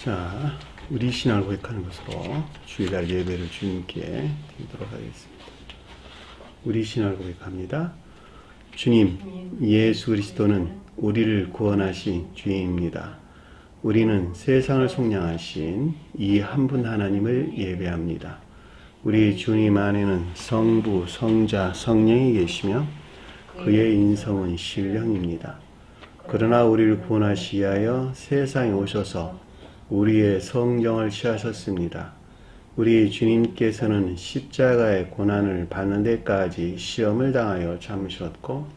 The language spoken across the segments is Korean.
자, 우리 신앙을 고백하는 것으로 주일날 예배를 주님께 드리도록 하겠습니다. 우리 신앙을 고백합니다. 주님, 예수 그리스도는 우리를 구원하신 주님입니다. 우리는 세상을 속량하신 이 한 분 하나님을 예배합니다. 우리 주님 안에는 성부, 성자, 성령이 계시며 그의 인성은 신령입니다. 그러나 우리를 구원하시기 위하여 세상에 오셔서 우리의 성정을 취하셨습니다. 우리 주님께서는 십자가의 고난을 받는 데까지 시험을 당하여 참으셨고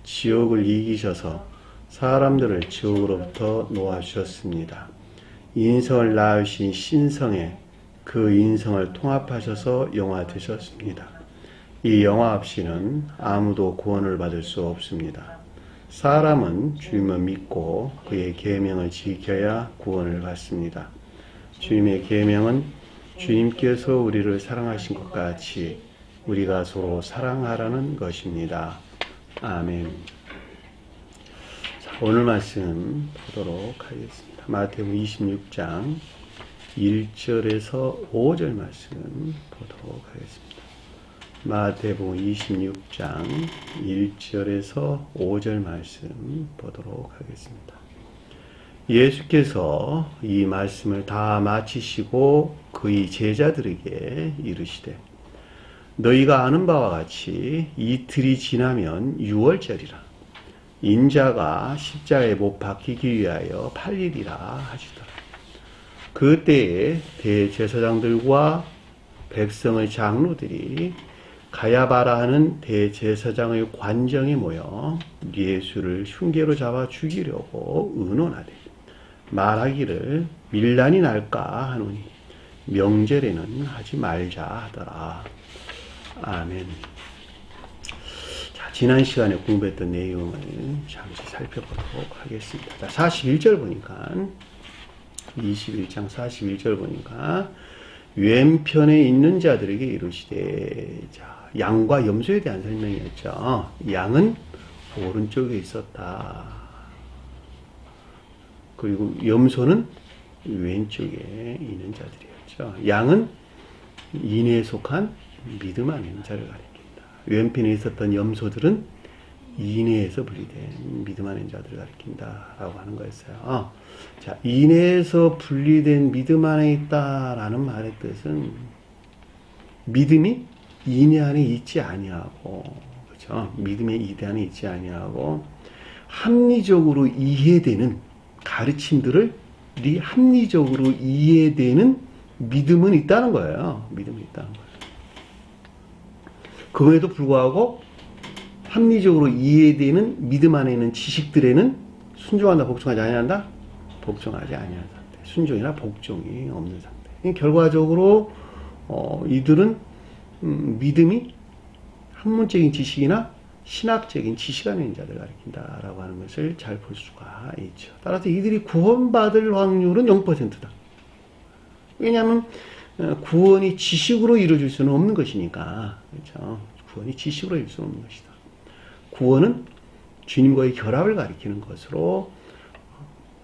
지옥을 이기셔서 사람들을 지옥으로부터 놓아주셨습니다. 인성을 낳으신 신성에 그 인성을 통합하셔서 영화 되셨습니다. 이 영화 없이는 아무도 구원을 받을 수 없습니다. 사람은 주님을 믿고 그의 계명을 지켜야 구원을 받습니다. 주님의 계명은 주님께서 우리를 사랑하신 것 같이 우리가 서로 사랑하라는 것입니다. 아멘. 자, 오늘 말씀 보도록 하겠습니다. 마태복음 26장 1절에서 5절 말씀 보도록 하겠습니다. 마태복음 26장 1절에서 5절 말씀 보도록 하겠습니다. 예수께서 이 말씀을 다 마치시고 그의 제자들에게 이르시되 너희가 아는 바와 같이 이틀이 지나면 6월절이라 인자가 십자가에 못 박히기 위하여 팔리리라 하시더라. 그때에 대제사장들과 백성의 장로들이 가야바라 하는 대제사장의 관정에 모여 예수를 흉계로 잡아 죽이려고 의논하되 말하기를 밀란이 날까 하노니 명절에는 하지 말자 하더라. 아멘. 자, 지난 시간에 공부했던 내용을 잠시 살펴보도록 하겠습니다. 자, 41절 보니까 21장 41절 보니까 왼편에 있는 자들에게 이르시되, 자, 양과 염소에 대한 설명이었죠. 양은 오른쪽에 있었다. 그리고 염소는 왼쪽에 있는 자들이었죠. 양은 인에 속한 믿음 안에 있는 자를 가리킨다. 왼편에 있었던 염소들은 인내에서 분리된 믿음 안에 있는 자들을 가리킨다 라고 하는 거였어요. 자, 인내에서 분리된 믿음 안에 있다라는 말의 뜻은 믿음이 인내 안에 있지 아니하고, 그렇죠? 믿음의 이대 안에 있지 아니하고 합리적으로 이해되는 가르침들을 합리적으로 이해되는 믿음은 있다는 거예요. 믿음은 있다는 거예요. 그럼에도 불구하고 합리적으로 이해되는 믿음 안에 있는 지식들에는 순종한다, 복종하지 아니한다? 복종하지 아니한 상태. 순종이나 복종이 없는 상태. 결과적으로 이들은 믿음이 학문적인 지식이나 신학적인 지식 안에 있는 자들을 가리킨다라고 하는 것을 잘 볼 수가 있죠. 따라서 이들이 구원받을 확률은 0%다. 왜냐하면 구원이 지식으로 이루어질 수는 없는 것이니까. 그렇죠? 구원이 지식으로 이룰 수는 없는 것이다. 구원은 주님과의 결합을 가리키는 것으로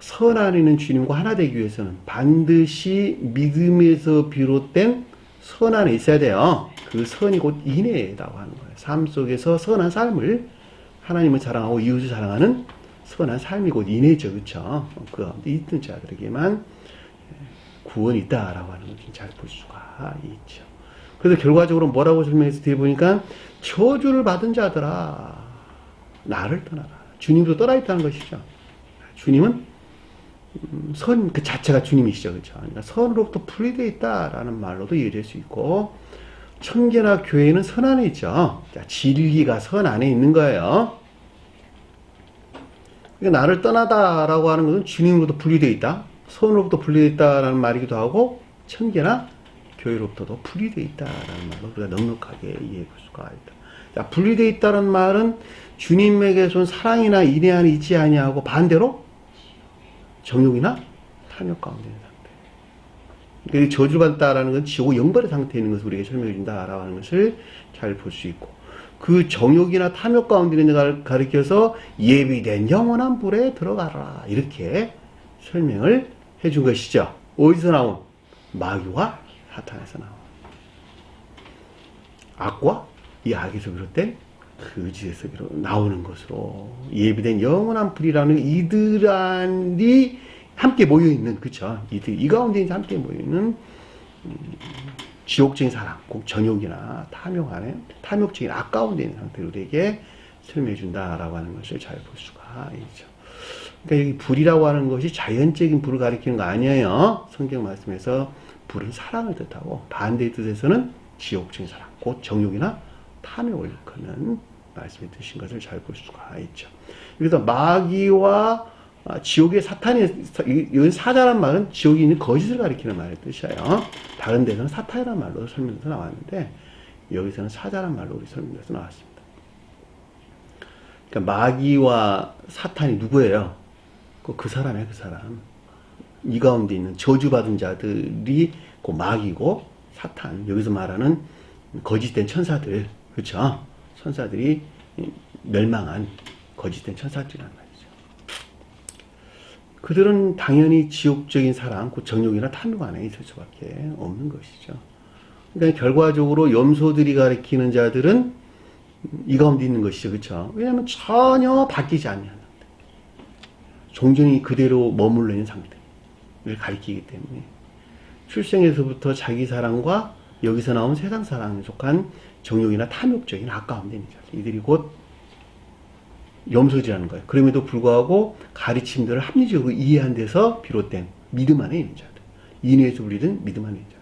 선 안에 있는 주님과 하나 되기 위해서는 반드시 믿음에서 비롯된 선 안에 있어야 돼요. 그 선이 곧 인내라고 하는 거예요. 삶 속에서 선한 삶을 하나님을 사랑하고 이웃을 사랑하는 선한 삶이 곧 인내죠. 그렇죠? 그 가운데 있던 자들에게만 구원이 있다라고 하는 것을 잘 볼 수가 있죠. 그래서 결과적으로 뭐라고 설명해서 드려보니까 저주를 받은 자들아 나를 떠나라. 주님도 떠나 있다는 것이죠. 주님은 선 그 자체가 주님이시죠. 그렇죠? 그러니까 선으로부터 분리되어 있다라는 말로도 이해될 수 있고 천계나 교회는 선 안에 있죠. 자, 진리가 선 안에 있는 거예요. 그러니까 나를 떠나다라고 하는 것은 주님으로부터 분리되어 있다. 선으로부터 분리되어 있다라는 말이기도 하고 천계나 교회로부터도 분리되어 있다라는 말로 우리가 넉넉하게 이해해 볼 수가 있다. 자, 분리되어 있다는 말은 주님에게서 온 사랑이나 인내 안에 있지 아니하고 반대로 정욕이나 탐욕 가운데 있는 상태. 그러니까 저주받았다라는 건 지옥 영벌의 상태에 있는 것을 우리에게 설명해 준다라고 하는 것을 잘 볼 수 있고 그 정욕이나 탐욕 가운데 있는 것을 가리켜서 예비된 영원한 불에 들어가라 이렇게 설명을 해준 것이죠. 어디서 나온? 마귀와 사탄에서 나온. 악과 이 악에서 비롯된 거짓에서 나오는 것으로 예비된 영원한 불이라는 이들이 함께 모여있는, 그쵸? 이 가운데 함께 모여있는 지옥적인 사랑, 꼭 정욕이나 탐욕적인 악 가운데 있는 상태로에게 설명해 준다라고 하는 것을 잘 볼 수가 있죠. 그러니까 여기 불이라고 하는 것이 자연적인 불을 가리키는 거 아니에요. 성경 말씀에서 불은 사랑을 뜻하고 반대의 뜻에서는 지옥적인 사랑, 곧 정욕이나 탐욕을 일컫는 말씀이 뜻인 것을 잘 볼 수가 있죠. 그래서 마귀와 지옥의 사탄이, 이건 사자란 말은 지옥에 있는 거짓을 가리키는 말의 뜻이에요. 다른 데서는 사탄이라는 말로 설명돼서 나왔는데 여기서는 사자란 말로 우리 설명돼서 나왔습니다. 그러니까 마귀와 사탄이 누구예요? 그 사람이에요, 그 사람. 이 가운데 있는 저주받은 자들이 그 마귀고 사탄, 여기서 말하는 거짓된 천사들, 그렇죠? 천사들이 멸망한 거짓된 천사들이란 말이죠. 그들은 당연히 지옥적인 사랑, 그 정욕이나 탐욕 안에 있을 수밖에 없는 것이죠. 그러니까 결과적으로 염소들이 가리키는 자들은 이 가운데 있는 것이죠, 그렇죠? 왜냐하면 전혀 바뀌지 않는 상태, 종전이 그대로 머물러 있는 상태를 가리키기 때문에 출생에서부터 자기 사랑과 여기서 나온 세상 사랑에 속한 정욕이나 탐욕적인 악 가운데 있는 자들, 이들이 곧 염소들이라는 거예요. 그럼에도 불구하고 가르침들을 합리적으로 이해한 데서 비롯된 믿음 안에 있는 자들, 인외에서 분리된 믿음 안에 있는 자들.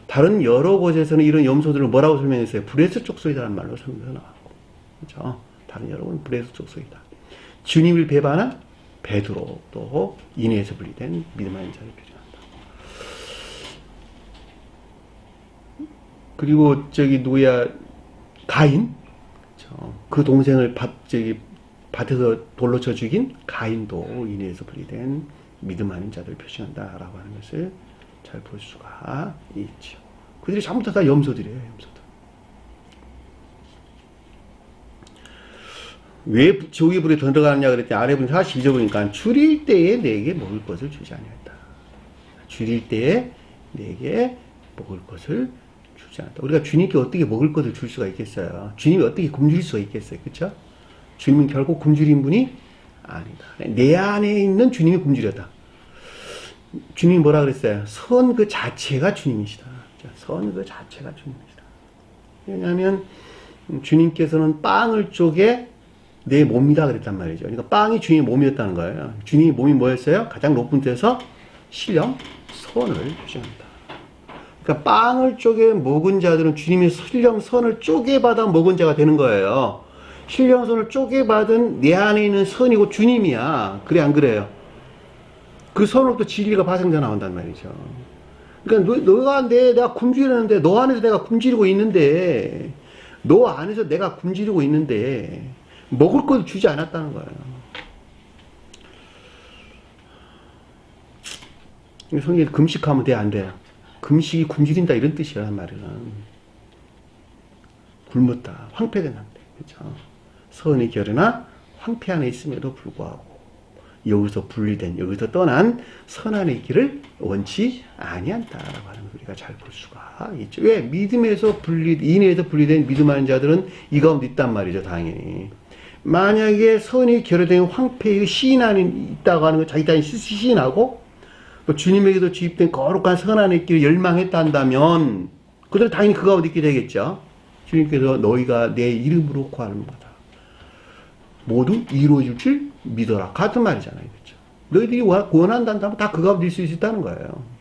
다른 여러 곳에서는 이런 염소들을 뭐라고 설명했어요? 브레스 족속이라는 말로 설명해서 나왔고, 그렇죠? 다른 여러 곳은 브레스 족속이다. 주님을 배반한 베드로, 또 인외에서 분리된 믿음 안에 있는 자를 표현한다. 그리고 누구야, 가인, 그 동생을 밭에서 돌로 쳐 죽인 가인도 인외에서 분리된 믿음 아닌 자들을 표시한다라고 하는 것을 잘 볼 수가 있죠. 그들이 전부 다 염소들이에요, 염소들. 왜 지옥의 불에 들어가느냐 그랬더니 아래 분 42절 보니까 줄일 때에 내게 먹을 것을 주지 아니했다. 줄일 때에 내게 먹을 것을 주지 않았다. 우리가 주님께 어떻게 먹을 것을 줄 수가 있겠어요? 주님이 어떻게 굶주릴 수가 있겠어요? 그렇죠? 주님은 결국 굶주린 분이 아니다. 내 안에 있는 주님이 굶주렸다. 주님이 뭐라 그랬어요? 선 그 자체가 주님이시다. 선 그 자체가 주님이시다. 왜냐하면 주님께서는 빵을 쪼개 내 몸이다 그랬단 말이죠. 그러니까 빵이 주님의 몸이었다는 거예요. 주님의 몸이 뭐였어요? 가장 높은 데서 신령 선을 표시합니다. 그러니까 빵을 쪼개 먹은 자들은 주님의 신령 선을 쪼개받아 먹은 자가 되는 거예요. 신령 선을 쪼개받은 내 안에 있는 선이고 주님이야. 그래 안 그래요? 그 선으로부터 진리가 발생돼 나온단 말이죠. 그러니까 너가 내가 굶주리는데, 너 안에서 내가 굶주리고 있는데, 너 안에서 내가 굶주리고 있는데 먹을 걸 주지 않았다는 거예요. 성경에 금식하면 돼, 안 돼? 금식이 굶주린다 이런 뜻이란 말이야. 굶었다, 황폐된 상태, 그렇죠? 선이 결여나 황폐 안에 있음에도 불구하고 여기서 분리된, 여기서 떠난 선 안에 있기를 원치 아니한다라고 하는 걸 우리가 잘 볼 수가 있죠. 왜? 믿음에서 인외에서 분리된 믿음 아닌 자들은 이 가운데 있단 말이죠, 당연히. 만약에 선이 결여된 황폐의 시인 안에 있다고 하는 건 자기 자신이 시인하고 또 주님에게도 주입된 거룩한 선 안에 있기를 열망했다 한다면 그들은 당연히 그 가운데 있게 되겠죠. 주님께서 너희가 내 이름으로 구하는 거다, 모두 이루어질 줄 믿어라, 같은 말이잖아요, 그렇죠? 너희들이 원한다면 다 그 가운데 있을 수 있다는 거예요.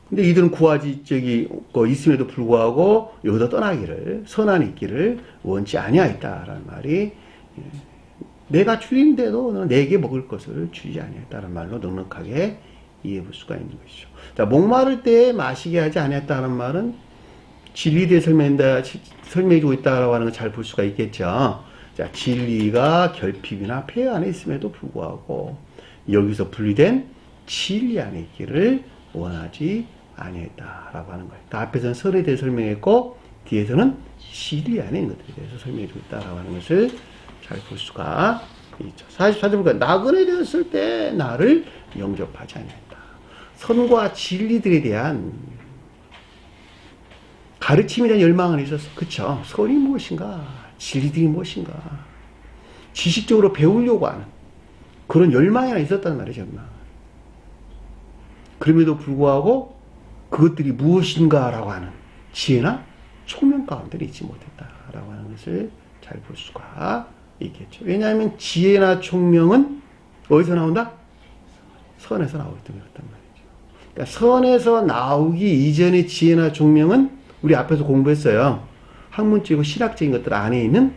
근데 이들은 구하지 있음에도 불구하고 여기서 떠나기를, 선 안에 있기를 원치 아니하였다라는 말이, 내가 주인데도 너는 내게 먹을 것을 주지 아니하였다는 말로 넉넉하게 이해해 볼 수가 있는 것이죠. 자, 목마를 때 마시게 하지 아니하였다는 말은 진리에 설명해주고 있다라고 하는 걸 잘 볼 수가 있겠죠. 자, 진리가 결핍이나 폐허 안에 있음에도 불구하고 여기서 분리된 진리 안에 있기를 원하지 아니했다라고 하는 거예요. 그러니까 앞에서는 설에 대해 설명했고 뒤에서는 진리 안에 있는 것들에 대해서 설명해주고 있다라고 하는 것을 잘 볼 수가 있죠. 44절 보니까 나그네 되었을 때 나를 영접하지 아니했다. 선과 진리들에 대한 가르침에 대한 열망은 있었어. 그쵸? 선이 무엇인가? 진리들이 무엇인가? 지식적으로 배우려고 하는 그런 열망이 하나 있었단 말이죠. 열망. 그럼에도 불구하고 그것들이 무엇인가라고 하는 지혜나 총명 가운데 있지 못했다라고 하는 것을 잘 볼 수가 있겠죠. 왜냐하면 지혜나 총명은 어디서 나온다? 선에서 나오기 때문에 그렇단 말이죠. 그러니까 선에서 나오기 이전의 지혜나 총명은 우리 앞에서 공부했어요. 학문적이고 신학적인 것들 안에 있는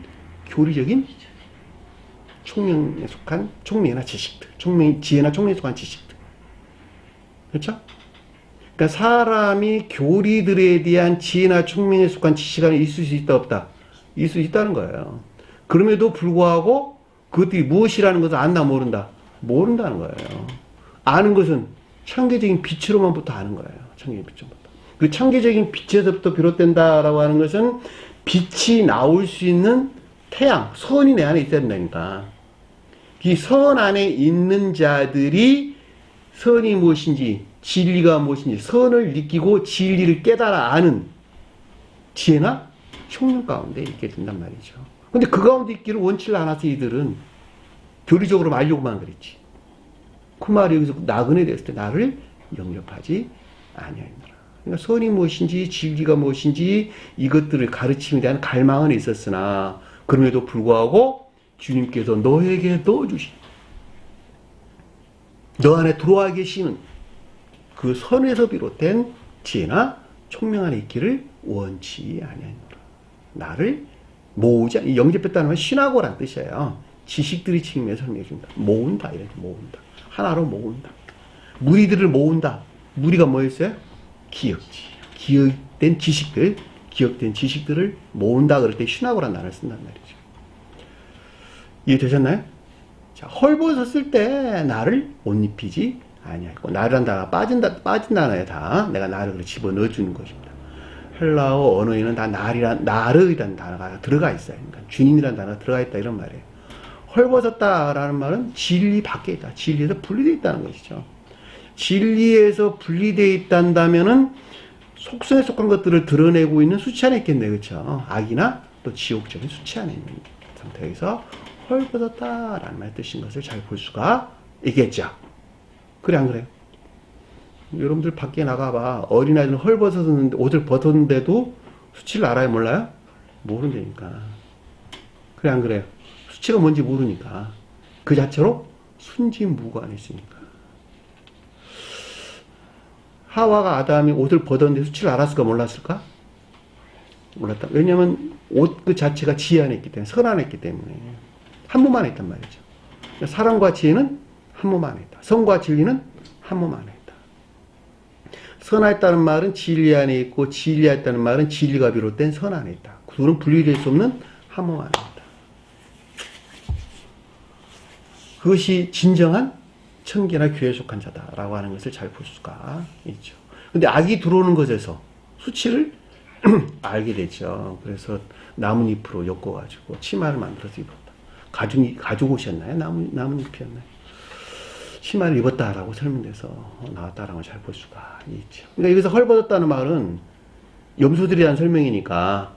교리적인 총명에 속한 총명이나 지식들, 지혜나 총명에 속한 지식들. 그렇죠? 그러니까 사람이 교리들에 대한 지혜나 총명에 속한 지식 안에 있을 수 있다 없다? 있을 수 있다는 거예요. 그럼에도 불구하고 그것들이 무엇이라는 것을 안다 모른다? 모른다는 거예요. 아는 것은 창조적인 빛으로만부터 아는 거예요. 창조적인 빛으로부터. 그 창조적인 빛에서부터 비롯된다라고 하는 것은 빛이 나올 수 있는 태양, 선이 내 안에 있어야 된다니까. 이 선 안에 있는 자들이 선이 무엇인지, 진리가 무엇인지, 선을 느끼고 진리를 깨달아 아는 지혜나 총명 가운데 있게 된단 말이죠. 근데 그 가운데 있기를 원치를 않아서 이들은 교리적으로 말려고만 그랬지. 그 말이 여기서 나그네 됐을 때 나를 영접하지 아니하였노라. 그러니까 선이 무엇인지 진리가 무엇인지 이것들을 가르침에 대한 갈망은 있었으나 그럼에도 불구하고 주님께서 너에게 넣어주신 너 안에 들어와 계시는 그 선에서 비롯된 지혜나 총명 안에 있기를 원치 아니하노라. 나를 모으지, 영접했다는 건 신하고란 뜻이에요. 지식들이 측면에서 설명해 준다. 모은다, 이렇게 모은다. 하나로 모은다. 무리들을 모은다. 무리가 뭐였어요? 기억지. 기억된 지식들, 기억된 지식들을 모은다 그럴 때 신하고란 단어를 쓴단 말이죠. 이해되셨나요? 자, 헐벗었을 때 나를 옷 입히지 아니하고 나르란 단어가 빠진 단어에 다 내가 나를 그렇게 집어넣어 주는 것입니다. 헬라어 언어에는 다 나르이라는 단어가 들어가 있어요. 그러니까 주님이라는 단어가 들어가 있다 이런 말이에요. 헐벗었다라는 말은 진리 밖에 있다. 진리에서 분리되어 있다는 것이죠. 진리에서 분리되어 있단다면은 속성에 속한 것들을 드러내고 있는 수치 안에 있겠네요. 그렇죠? 악이나 또 지옥적인 수치 안에 있는 상태에서 헐벗었다라는 말의 뜻인 것을 잘 볼 수가 있겠죠. 그래 안 그래요? 여러분들 밖에 나가봐. 어린아이들은 헐벗었는데 옷을 벗었는데도 수치를 알아요? 몰라요? 모른다니까. 그래 안 그래요? 수치가 뭔지 모르니까. 그 자체로 순진무구안에 있으니까. 하와가 아담이 옷을 벗었는데 수치를 알았을까 몰랐을까? 몰랐다. 왜냐하면 옷 그 자체가 지혜 안에 있기 때문에, 선 안에 있기 때문에 한 몸 안에 있단 말이죠. 사랑과 지혜는 한 몸 안에 있다. 선과 진리는 한 몸 안에 있다. 선하였다는 말은 진리 안에 있고 진리하였다는 말은 진리가 비롯된 선 안에 있다. 둘은 분리될 수 없는 한 몸 안에 있다. 그것이 진정한 청계나 교회에 속한 자다라고 하는 것을 잘 볼 수가 있죠. 근데 악이 들어오는 것에서 수치를 알게 되죠. 그래서 나뭇잎으로 엮어가지고 치마를 만들어서 입었다. 가죽 옷이었나요? 나뭇잎이었나요? 치마를 입었다라고 설명돼서 나왔다라는 걸 잘 볼 수가 있죠. 그러니까 여기서 헐벗었다는 말은 염소들에 대한 설명이니까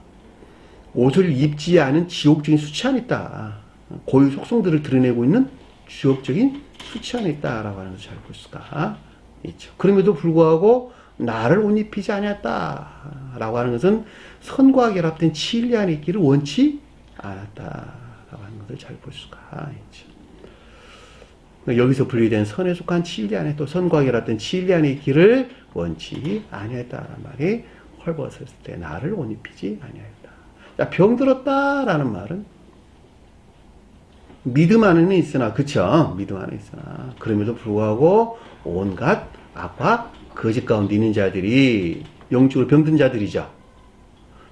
옷을 입지 않은 지옥적인 수치 안에 있다. 고유 속성들을 드러내고 있는 지옥적인 수치 안에 있다라고 하는 것을 잘 볼 수가 있죠. 그럼에도 불구하고 나를 옷 입히지 아니었다라고 하는 것은 선과 결합된 진리 안에 있기를 원치 않았다라고 하는 것을 잘 볼 수가 있죠. 여기서 분리된 선에 속한 진리 안에 또 선과 결합된 진리 안에 있기를 원치 아니했다라는 말이 헐벗었을 때 나를 옷 입히지 아니하였다. 자, 병들었다라는 말은 믿음 안에는 있으나, 그쵸? 믿음 안에 있으나 그럼에도 불구하고 온갖 악과 거짓 가운데 있는 자들이 영적으로 병든 자들이죠.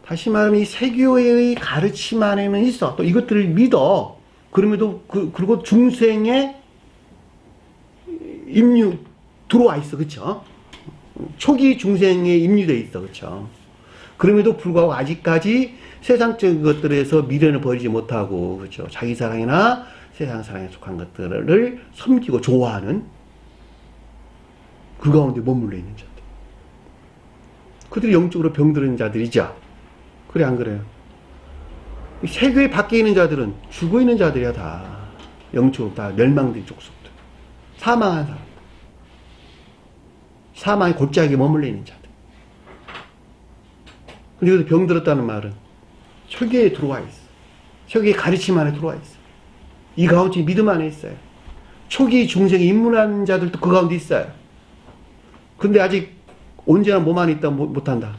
다시 말하면 이 세교회의 가르침 안에는 있어. 또 이것들을 믿어. 그럼에도 그리고 중생의 임류 들어와 있어. 그쵸? 초기 중생에 임류되어 있어. 그쵸? 그럼에도 불구하고 아직까지 세상적인 것들에서 미련을 버리지 못하고, 그쵸? 자기 사랑이나 세상 사랑에 속한 것들을 섬기고 좋아하는 그 가운데 머물러 있는 자들. 그들이 영적으로 병들은 자들이죠. 그래 안 그래요? 세계 밖에 있는 자들은 죽어 있는 자들이야 다. 영적으로 다 멸망된 족속들. 사망한 사람. 사망의 골짜기에 머물러 있는 자들. 근데 여기서 병들었다는 말은 세계에 들어와 있어. 세계의 가르침 안에 들어와 있어. 이 가운데 믿음 안에 있어요. 초기 중생에 입문한 자들도 그 가운데 있어요. 근데 아직 온전한 몸 안에 있다 못한다.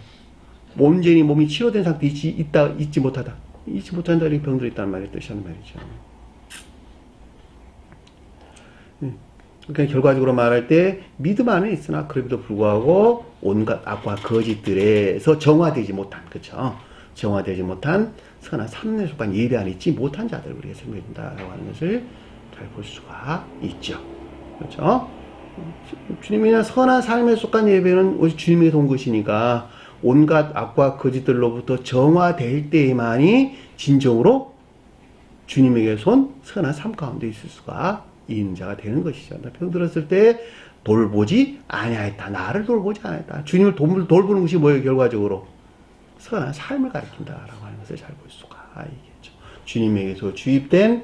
온전히 몸이 치료된 상태에 있지 못하다. 잊지 못한다. 이렇게 병들어 있다는 말이 뜻이라는 말이죠. 그러니까 결과적으로 말할 때 믿음 안에 있으나 그럼에도 불구하고 온갖 악과 거짓들에서 정화되지 못한, 그렇죠? 정화되지 못한 선한 삶에 속한 예배 안에 있지 못한 자들을 우리가 생각된다라고 하는 것을 잘 볼 수가 있죠. 그렇죠? 주님이 선한 삶에 속한 예배는 오직 주님에게서 온 것이니까 온갖 악과 거짓들로부터 정화될 때에만이 진정으로 주님에게서 온 선한 삶 가운데 있을 수가 있는 자가 되는 것이죠. 병들었을 때 돌보지 아니하였다. 나를 돌보지 아니하였다. 주님을 돌보는 것이 뭐예요? 결과적으로 선한 삶을 가리킨다라고 하는 것을 잘 볼 수가 있겠죠. 주님에게서 주입된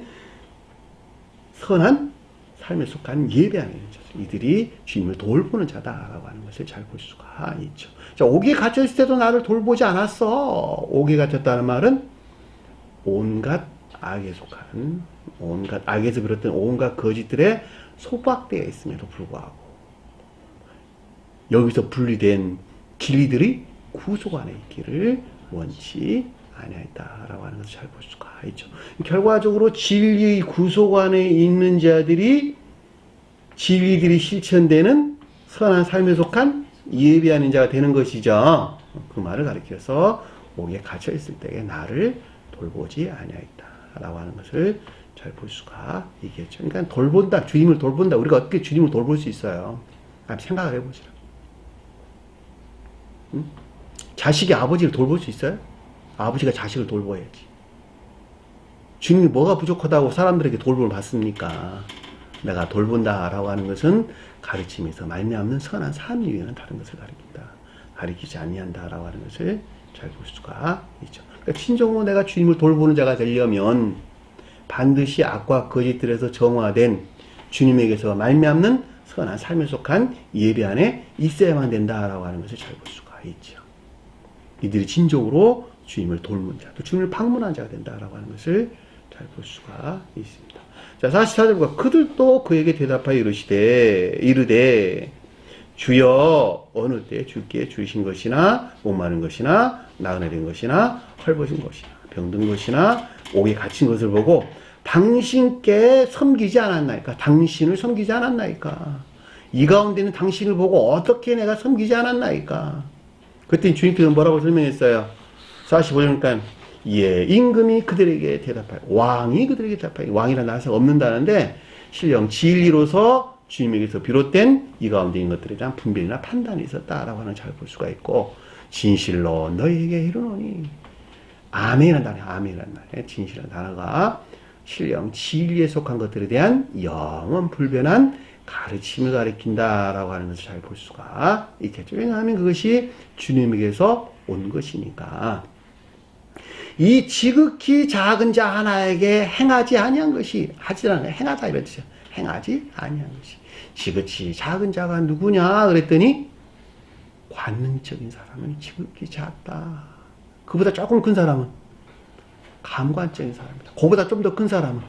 선한 삶에 속한 예배 안에 있는 자들, 이들이 주님을 돌보는 자다라고 하는 것을 잘 볼 수가 있죠. 자, 옥에 갇혀있을 때도 나를 돌보지 않았어. 옥에 갇혔다는 말은 온갖 악에 속한, 온갖 악에서 비롯된 온갖 거짓들에 소박되어 있음에도 불구하고 여기서 분리된 진리들이 구속 안에 있기를 원치 아니하였다라고 하는 것을 잘 볼 수가 있죠. 결과적으로 진리의 구속 안에 있는 자들이 진리들이 실천되는 선한 삶에 속한 예배하는 자가 되는 것이죠. 그 말을 가리켜서 옥에 갇혀 있을 때에 나를 돌보지 아니하였다라고 하는 것을 잘 볼 수가 있겠죠. 그러니까 돌본다, 주님을 돌본다. 우리가 어떻게 주님을 돌볼 수 있어요? 한번 생각을 해보시라. 응? 자식이 아버지를 돌볼 수 있어요? 아버지가 자식을 돌봐야지. 주님이 뭐가 부족하다고 사람들에게 돌봄을 받습니까? 내가 돌본다라고 하는 것은 가르침에서 말미암는 선한 삶 이외에는 다른 것을 가리킨다. 가리키지 아니한다라고 하는 것을 잘 볼 수가 있죠. 그러니까 진정으로 내가 주님을 돌보는 자가 되려면 반드시 악과 거짓들에서 정화된 주님에게서 말미암는 선한 삶에 속한 예배 안에 있어야만 된다라고 하는 것을 잘 볼 수가 있죠. 이들이 진정으로 주님을 돌본 자, 또 주님을 방문한 자가 된다라고 하는 것을 잘 볼 수가 있습니다. 자, 44절과 그들도 그에게 대답하여 이르되 주여 어느 때 주께 주신 것이나 목마른 것이나 나그네된 것이나 헐벗은 것이나 병든 것이나 옥에 갇힌 것을 보고 당신께 섬기지 않았나이까? 당신을 섬기지 않았나이까? 이 가운데는 당신을 보고 어떻게 내가 섬기지 않았나이까? 그때 주님께서 뭐라고 설명했어요? 45절이니까 예, 임금이 그들에게 대답하여 왕이 그들에게 대답하여 왕이라 나서 없는다는데 실령 진리로서 주님에게서 비롯된 이 가운데 있는 것들에 대한 분별이나 판단이 있었다라고 하는 잘 볼 수가 있고 진실로 너희에게 이르노니 아멘이라는 단어, 아멘이라는 단어, 진실이라는 단어가 실령 진리에 속한 것들에 대한 영원 불변한 가르침을 가리킨다라고 하는 것을 잘 볼 수가 있겠죠. 왜냐하면 그것이 주님에게서 온 것이니까. 이 지극히 작은 자 하나에게 행하지 아니한 것이 하지 않아 행하다 이런 뜻이야. 행하지 아니한 것이 지극히 작은 자가 누구냐 그랬더니 관능적인 사람은 지극히 작다. 그보다 조금 큰 사람은 감관적인 사람이다. 그보다 좀 더 큰 사람은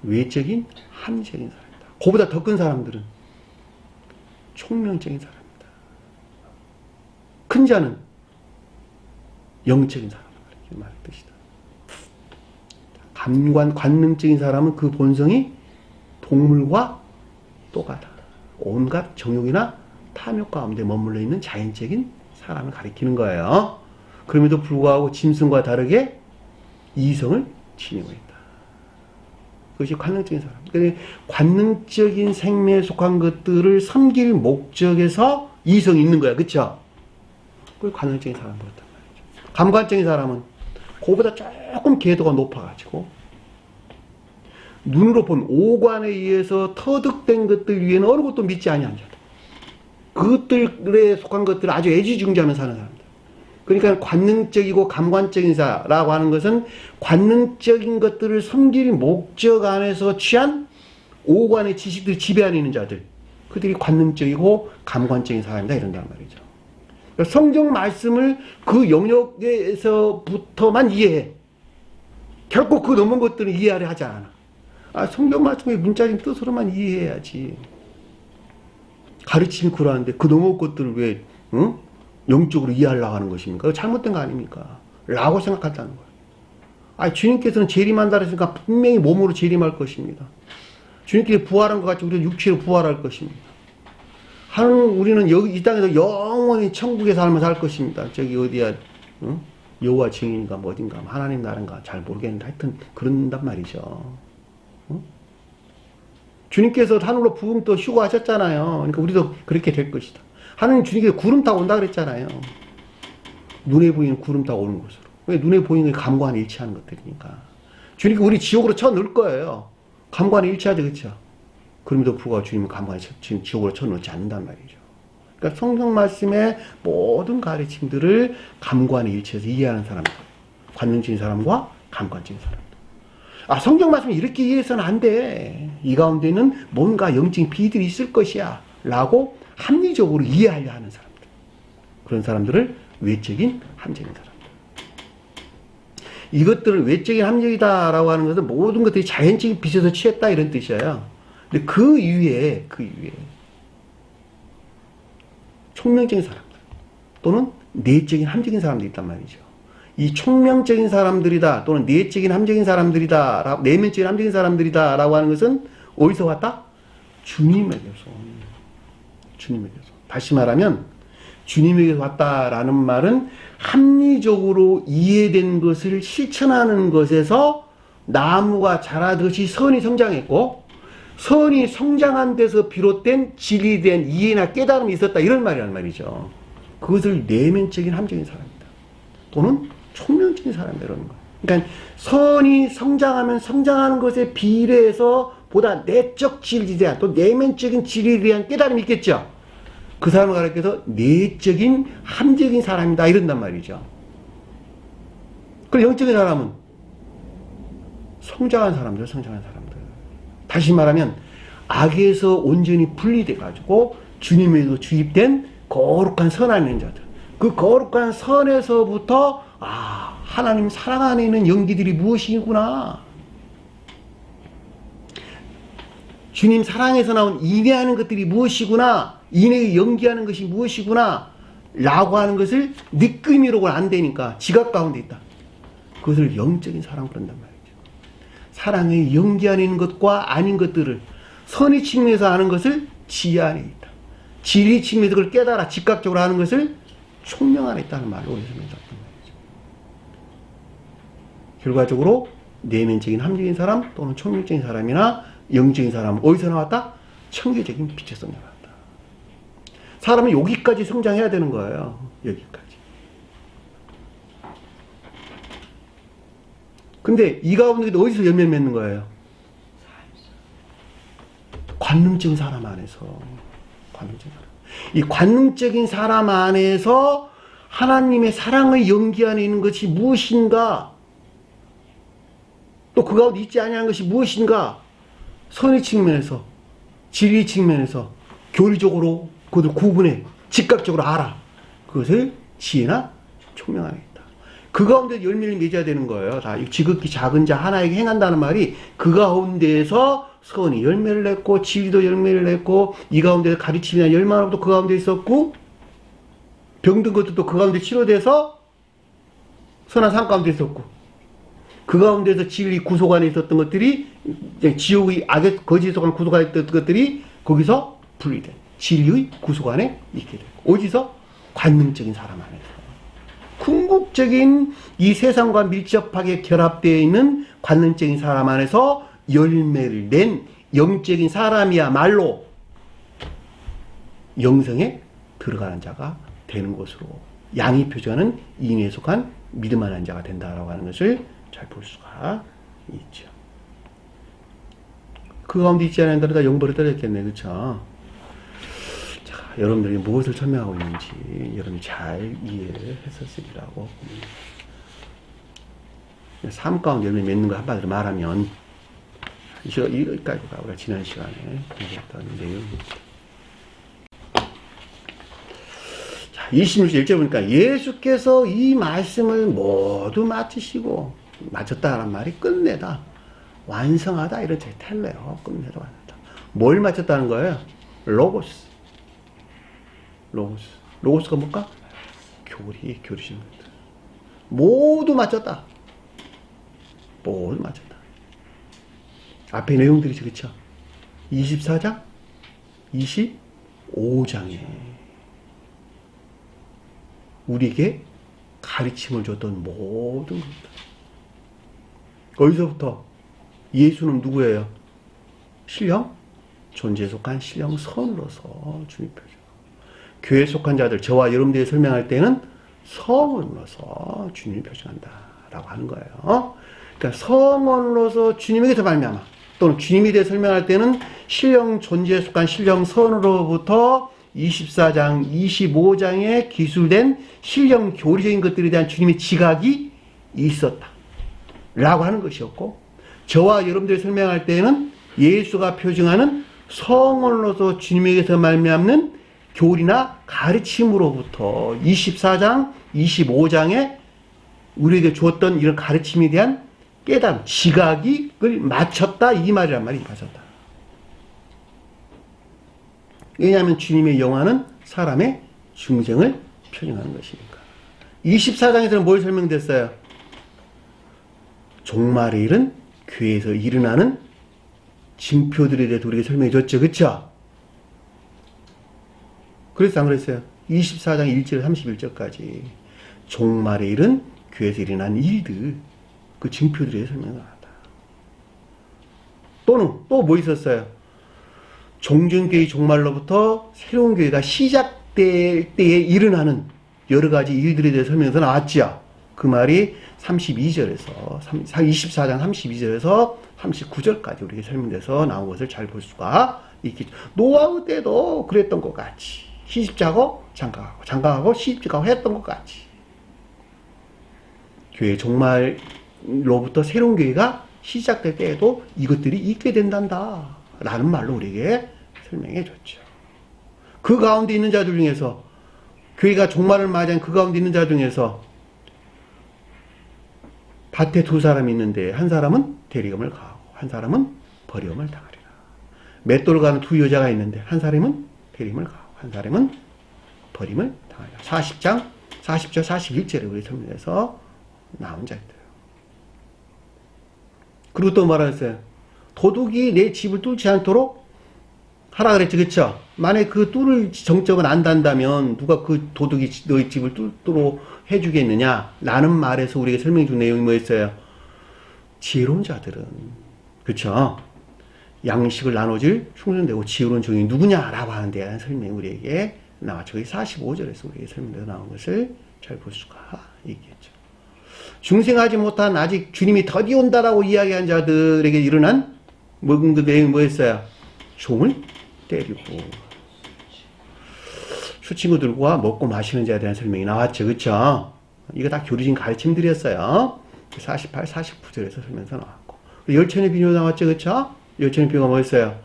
외적인 함적인 사람이다. 그보다 더 큰 사람들은 총명적인 사람이다. 큰 자는 영적인 사람. 이렇게 말할 뜻이다. 관능적인 사람은 그 본성이 동물과 똑같아. 온갖 정욕이나 탐욕 가운데 머물러 있는 자연적인 사람을 가리키는 거예요. 그럼에도 불구하고 짐승과 다르게 이성을 지니고 있다. 그것이 관능적인 사람. 그러니까 관능적인 생명에 속한 것들을 섬길 목적에서 이성이 있는 거야. 그쵸? 그걸 관능적인 사람 그렇단 말이죠. 감관적인 사람은 그보다 조금 궤도가 높아가지고 눈으로 본 오관에 의해서 터득된 것들 위에는 어느 것도 믿지 아니한 자들. 그것들에 속한 것들을 아주 애지중지하며 사는 사람들. 그러니까 관능적이고 감관적인 자라고 하는 것은 관능적인 것들을 섬길 목적 안에서 취한 오관의 지식들이 지배하에 있는 자들. 그들이 관능적이고 감관적인 사람이다 이런단 말이죠. 그러니까 성경 말씀을 그 영역에서부터만 이해해. 결코 그 넘은 것들은 이해하려 하지 않아. 성경 말씀의 문자적인 뜻으로만 이해해야지. 가르침이 그러한데 그 넘은 것들을 왜 영적으로 이해하려고 하는 것입니까? 그거 잘못된 거 아닙니까? 라고 생각한다는 거예요. 주님께서는 재림한다 그랬으니까 분명히 몸으로 재림할 것입니다. 주님께서 부활한 것 같이 우리는 육체로 부활할 것입니다. 우리는 여기 이 땅에서 영원히 천국에 살면서 살 것입니다. 저기 어디야 여호와 증인인가 뭐 어딘가 하나님 나라인가 잘 모르겠는데 하여튼 그런단 말이죠. 주님께서 하늘로 부흥 또 휴거하셨잖아요. 그러니까 우리도 그렇게 될 것이다. 하나님 주님께서 구름 타고 온다 그랬잖아요. 눈에 보이는 구름 타고 오는 것으로. 왜 눈에 보이는 게 감관에 일치하는 것들이니까. 주님께서 우리 지옥으로 쳐넣을 거예요. 감관에 일치하죠, 그렇죠? 그럼에도 불구하고 주님은 감관에 지금 지옥으로 쳐넣지 않는단 말이죠. 그러니까 성경 말씀의 모든 가르침들을 감관에 일치해서 이해하는 사람들. 관능적인 사람과 감관적인 사람들. 성경 말씀을 이렇게 이해해서는 안 돼. 이 가운데는 뭔가 영적인 비들이 있을 것이야. 라고 합리적으로 이해하려 하는 사람들. 그런 사람들을 외적인 함정인 사람들. 이것들을 외적인 함정이다라고 하는 것은 모든 것들이 자연적인 빛에서 취했다 이런 뜻이에요. 근데 그 위에 총명적인 사람들 또는 내적인 함정인 사람들이 있단 말이죠. 이 총명적인 사람들이다 또는 내적인 함정인 사람들이다 내면적인 함정인 사람들이다 라고 하는 것은 어디서 왔다? 주님에게서. 다시 말하면 주님에게서 왔다라는 말은 합리적으로 이해된 것을 실천하는 것에서 나무가 자라듯이 선이 성장했고 선이 성장한 데서 비롯된 진리에 대한 이해나 깨달음이 있었다 이런 말이란 말이죠. 그것을 내면적인 함정인 사람이다 또는 총명적인 사람이다 이러는 거예요. 그러니까 선이 성장하면 성장하는 것에 비례해서 보다 내적 진리에 대한 또 내면적인 진리에 대한 깨달음이 있겠죠. 그 사람을 가리켜서 내적인 함적인 사람이다 이런단 말이죠. 그리고 영적인 사람은 성장한 사람들. 다시 말하면 악에서 온전히 분리돼 가지고 주님에게서 주입된 거룩한 선 안에 있는 자들. 그 거룩한 선에서부터 하나님 사랑 안에 있는 연기들이 무엇이구나. 주님 사랑에서 나온 인내하는 것들이 무엇이구나. 인내에 연기하는 것이 무엇이구나. 라고 하는 것을 느낌이로는 안 되니까 지각 가운데 있다. 그것을 영적인 사랑으로 그런단 말이죠. 사랑의 연기 안에 있는 것과 아닌 것들을 선의 측면에서 하는 것을 지혜 안에 있다. 진리 측면에서 그걸 깨달아 즉각적으로 하는 것을 총명 안에 있다는 말로 해석했단 말이죠. 결과적으로 내면적인 함적인 사람 또는 총명적인 사람이나 영적인 사람은 어디서 나왔다? 청교적인 빛에서 나왔다. 사람은 여기까지 성장해야 되는 거예요. 여기까지. 근데 이 가운데 어디서 열매를 맺는 거예요? 관능적인 사람 안에서. 이 관능적인 사람 안에서 하나님의 사랑의 연기 안에 있는 것이 무엇인가? 또 그 가운데 있지 아니한 것이 무엇인가? 선의 측면에서, 진리 측면에서 교리적으로 그것을 구분해 즉각적으로 알아. 그것을 지혜나 총명 안에 있다. 그 가운데 열매를 맺어야 되는 거예요. 다 지극히 작은 자 하나에게 행한다는 말이 그 가운데에서 선이 열매를 냈고 진리도 열매를 냈고 이 가운데서 가르침이나 열망도 그 가운데 있었고 병든 것도 그 가운데 치료돼서 선한 삶 가운데 있었고 그 가운데서 진리 구속 안에 있었던 것들이 지옥의 악의 거짓에 속한 구속 안에 있었던 것들이 거기서 분리된 진리의 구속 안에 있게 되고 어디서? 관능적인 사람 안에서 궁극적인 이 세상과 밀접하게 결합되어 있는 관능적인 사람 안에서 열매를 낸 영적인 사람이야말로 영성에 들어가는 자가 되는 것으로 양이 표시하는 인에 속한 믿음 안한 자가 된다라고 하는 것을 잘 볼 수가 있죠. 그 가운데 있지 않은 데다 영벌이 떨어졌겠네. 그쵸? 자, 여러분들이 무엇을 설명하고 있는지 여러분이 잘 이해했었으리라고 봅니다. 삶 가운데 여러분이 맺는 거 한마디로 말하면 이거까지가 우리가 지난 시간에 공부했던 내용입니다. 자, 26절 1절 보니까 예수께서 이 말씀을 모두 마치시고 마쳤다라는 말이 끝내다, 완성하다 이런 뜻이 텔레요. 끝내다, 완성하다. 뭘 마쳤다는 거예요? 로고스. 로고스가 뭘까? 교리신 것들. 모두 마쳤다. 모두 마쳤다. 앞에 내용들이죠, 그쵸? 24장, 25장에 우리에게 가르침을 줬던 모든 것들. 거기서부터 예수는 누구예요? 신령? 존재에 속한 신령 선으로서 주님 표정. 교회에 속한 자들, 저와 여러분들이 설명할 때는 성원으로서 주님을 표정한다 라고 하는 거예요. 그러니까 성원으로서 주님에게서 말미암아, 또는 주님에 대해 설명할 때는 신령 존재에 속한 신령 선으로부터 24장, 25장에 기술된 신령 교리적인 것들에 대한 주님의 지각이 있었다 라고 하는 것이었고, 저와 여러분들이 설명할 때는 예수가 표징하는 성원으로서 주님에게서 말미암는 교리나 가르침으로부터 24장, 25장에 우리에게 주었던 이런 가르침에 대한 깨달음, 지각을 마쳤다 이 말이란 말이 맞았다. 왜냐하면 주님의 영화는 사람의 중생을 표현하는 것이니까. 24장에서는 뭘 설명됐어요? 종말의 일은 교회에서 일어나는 징표들에 대해서 우리에게 설명해 줬죠. 그쵸? 그래서 안 그랬어요? 24장 1절 31절까지 종말의 일은 교회에서 일어난 일들, 그 징표들에 대해서 설명을 한다. 또는 또 뭐 있었어요? 종전교회 종말로부터 새로운 교회가 시작될 때에 일어나는 여러 가지 일들에 대해서 설명해서 나왔죠. 그 말이 32절에서 24장 32절에서 39절까지 우리에게 설명돼서 나온 것을 잘 볼 수가 있겠죠. 노아의 때도 그랬던 것 같이 시집자고 장가가고 시집자고 했던 것 같이 교회 종말로부터 새로운 교회가 시작될 때에도 이것들이 있게 된단다 라는 말로 우리에게 설명해 줬죠. 그 가운데 있는 자들 중에서, 교회가 종말을 맞이한 그 가운데 있는 자들 중에서 밭에 두 사람이 있는데 한 사람은 대리금을 가하고 한 사람은 버림을 당하리라. 맷돌을 가는 두 여자가 있는데 한 사람은 대리금을 가하고 한 사람은 버림을 당하리라. 40장 40절 41절에 우리 설명해서 나온 자들이에요. 그리고 또 말하셨어요. 도둑이 내 집을 뚫지 않도록 하라 그랬죠. 그쵸? 만약에 그 뚫을 정적을 안단다면 누가 그 도둑이 너희 집을 뚫도록 해주겠느냐? 라는 말에서 우리에게 설명해 준 내용이 뭐였어요? 지혜로운 자들은, 그쵸? 양식을 나눠줄 충성되고 지혜로운 종이 누구냐라고 하는 데에 대한 설명이 우리에게 나왔죠. 45절에서 우리에게 설명되어 나온 것을 잘 볼 수가 있겠죠. 중생하지 못한 아직 주님이 더디 온다라고 이야기한 자들에게 일어난 그 내용이 뭐였어요? 종을 때리고 수친구들과 먹고 마시는 자에 대한 설명이 나왔죠. 그쵸? 이거 다 교리적인 가르침들이었어요. 48, 49절에서 설명서 나왔고 열천의 비유 나왔죠. 그쵸? 열천의 비유가 뭐였어요?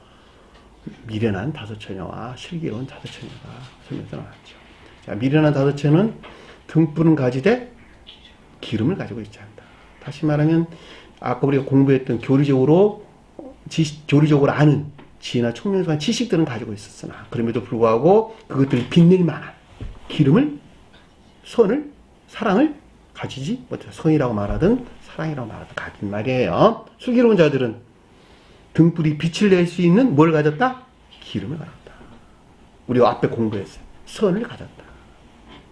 미련한 다섯 처녀와 슬기로운 다섯 처녀가 설명서 나왔죠. 자, 미련한 다섯 처녀는 등불은 가지되 기름을 가지고 있지 않다. 다시 말하면 아까 우리가 공부했던 교리적으로 아는 지혜나 총명한 지식들은 가지고 있었으나 그럼에도 불구하고 그것들을 빛낼 만한 기름을, 선을, 사랑을 가지지 못해서 선이라고 말하든 사랑이라고 말하든 같은 말이에요. 슬기로운 자들은 등불이 빛을 낼 수 있는 뭘 가졌다? 기름을 가졌다. 우리가 앞에 공부했어요. 선을 가졌다.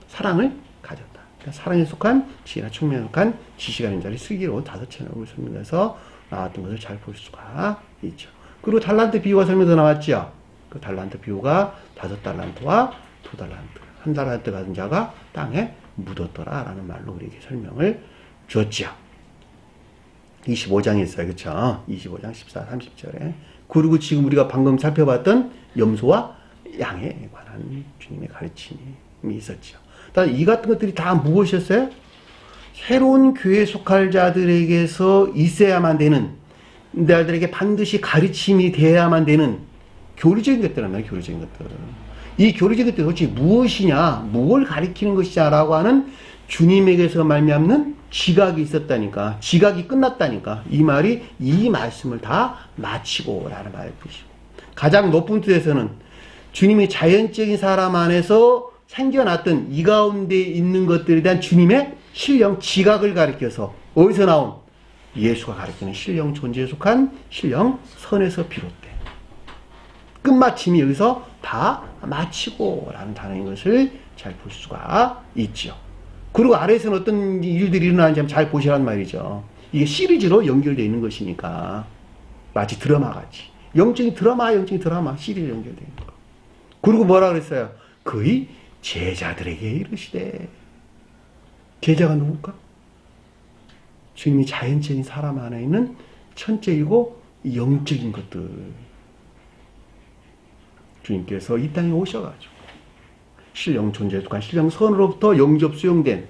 사랑을 가졌다. 그러니까 사랑에 속한 지혜나 총명한 지식이 아닌 자리 슬기로운 다섯 채널을 설명해서 나왔던 것을 잘 볼 수가 있죠. 그리고 달란트 비유가 설명서 나왔죠. 그 달란트 비유가 5달란트와 2달란트, 1달란트 가진 자가 땅에 묻었더라 라는 말로 우리에게 설명을 주었죠. 25장에 있어요. 그쵸? 25장 14, 30절에 그리고 지금 우리가 방금 살펴봤던 염소와 양에 관한 주님의 가르침이 있었죠. 이 같은 것들이 다 무엇이었어요? 새로운 교회에 속할 자들에게서 있어야만 되는, 자들에게 반드시 가르침이 되어야만 되는 교리적인 것들이란 말이에요. 교리적인 것들. 이 교리적인 것들이 도대체 무엇이냐, 무엇을 가리키는 것이냐라고 하는 주님에게서 말미암는 지각이 있었다니까, 지각이 끝났다니까, 이 말이 이 말씀을 다 마치고 라는 말을 뜻이고, 가장 높은 뜻에서는 주님이 자연적인 사람 안에서 생겨났던 이 가운데 있는 것들에 대한 주님의 신령 지각을 가리켜서, 어디서 나온? 예수가 가리키는 신령 존재에 속한 신령 선에서 비롯된 끝마침이 여기서 다 마치고 라는 단어인 것을 잘 볼 수가 있죠. 그리고 아래에서는 어떤 일들이 일어나는지 잘 보시란 말이죠. 이게 시리즈로 연결되어 있는 것이니까 마치 드라마같이, 영적인 드라마 시리즈 연결되어 있는 거. 그리고 뭐라 그랬어요? 그의 제자들에게 이르시되. 제자가 누굴까? 주님이 자연적인 사람 안에 있는 천적이고 영적인 것들, 주님께서 이 땅에 오셔가지고 신령 존재에 속한 신령 선으로부터 영접 수용된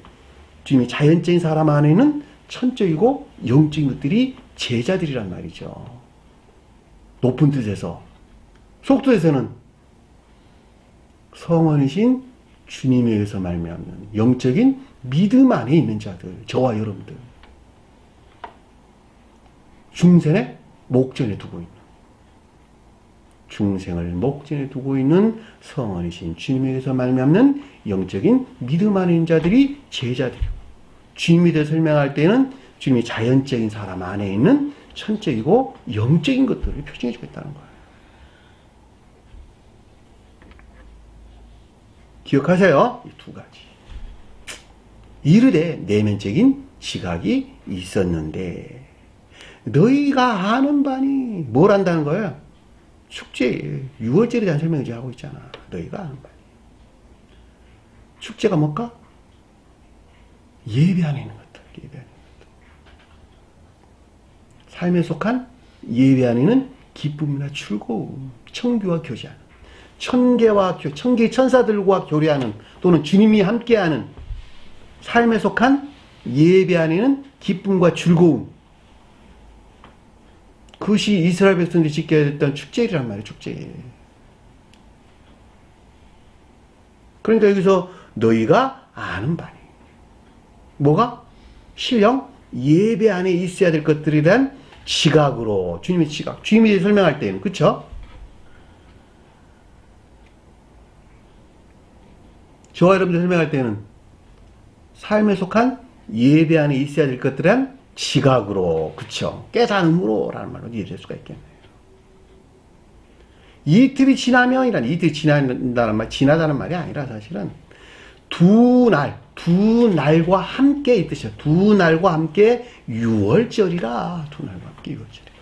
주님이 자연적인 사람 안에 있는 천적이고 영적인 것들이 제자들이란 말이죠. 높은 뜻에서, 속뜻에서는 성원이신 주님에 의해서 말미암는 영적인 믿음 안에 있는 자들, 저와 여러분들, 중생의 목전에 두고 있는, 중생을 목전에 두고 있는 성원이신 주님에 의해서 말미암는 영적인 믿음 안에 있는 자들이 제자들이고, 주님에 대해 설명할 때는 주님이 자연적인 사람 안에 있는 천적이고 영적인 것들을 표정해 주고 있다는 거예요. 기억하세요. 이 두 가지. 이르되 내면적인 지각이 있었는데 너희가 아는 바니, 뭘 안다는 거예요? 축제, 유월절에 대한 설명을 이제 하고 있잖아. 너희가 아는 바니. 축제가 뭘까? 예배 안에 있는 것들, 예배 안에 있는 것들. 삶에 속한 예배 안에 있는 기쁨이나 즐거움, 청교와 교제하는, 천계의 천사들과 교류하는, 또는 주님이 함께하는 삶에 속한 예배 안에는 기쁨과 즐거움, 그것이 이스라엘 백성들이 지켜야 됐던 축제란 말이에요. 축제. 그러니까 여기서 너희가 아는 바니, 뭐가? 신령 예배 안에 있어야 될 것들에 대한 지각으로, 주님의 지각, 주님이 설명할 때는, 그쵸? 저와 여러분들 설명할 때는 삶에 속한 예배 안에 있어야 될 것들에 대한 지각으로, 그쵸? 깨달음으로 라는 말로 이해될 수가 있겠네요. 이틀이 지나면, 이틀이 지나다는 말, 지나다는 말이 아니라 사실은 두 날과 함께 이 뜻이야. 두 날과 함께 유월절이라. 두 날과 함께 유월절이라.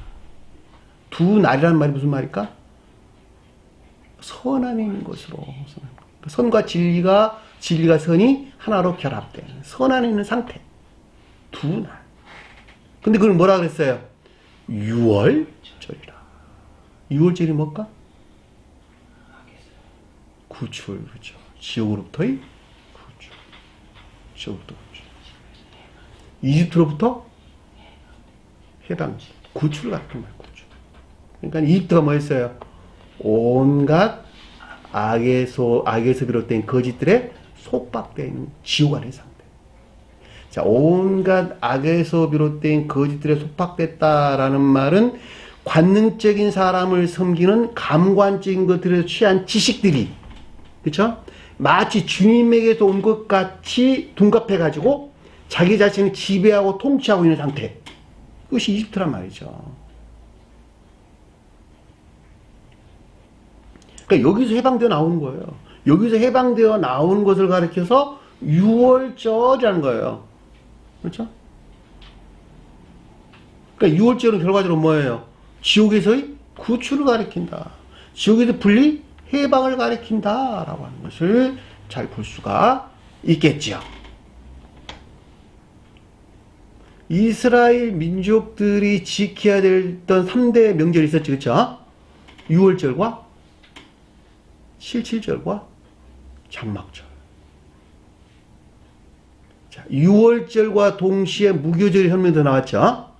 두 날이라는 말이 무슨 말일까? 선 안에 있는 것으로. 선과 진리가 선이 하나로 결합된 선 안에 있는 상태. 두 날. 근데 그걸 뭐라 그랬어요? 유월절이라. 유월절이 뭘까? 구출, 그죠. 지옥으로부터의 구출. 지옥으로부터 구출. 이집트로부터 해방. 구출 같은 말, 구출. 그러니까 이집트가 뭐였어요? 온갖 악에서 비롯된 거짓들에 속박되어 있는 지옥 안의 상태. 자, 온갖 악에서 비롯된 거짓들에 속박됐다라는 말은 관능적인 사람을 섬기는 감관적인 것들에서 취한 지식들이, 그쵸? 마치 주님에게서 온 것 같이 둔갑해가지고 자기 자신을 지배하고 통치하고 있는 상태. 그것이 이집트란 말이죠. 그러니까 여기서 해방되어 나오는 거예요. 여기서 해방되어 나오는 것을 가리켜서 유월절이라는 거예요. 그렇죠? 그러니까 유월절은 결과적으로 뭐예요? 지옥에서의 구출을 가리킨다. 지옥에서 분리, 해방을 가리킨다 라고 하는 것을 잘 볼 수가 있겠죠. 이스라엘 민족들이 지켜야 됐던 3대 명절이 있었죠. 그렇죠? 6월절과 77절과 장막절. 자, 6월절과 동시에 무교절이 설명도 나왔죠.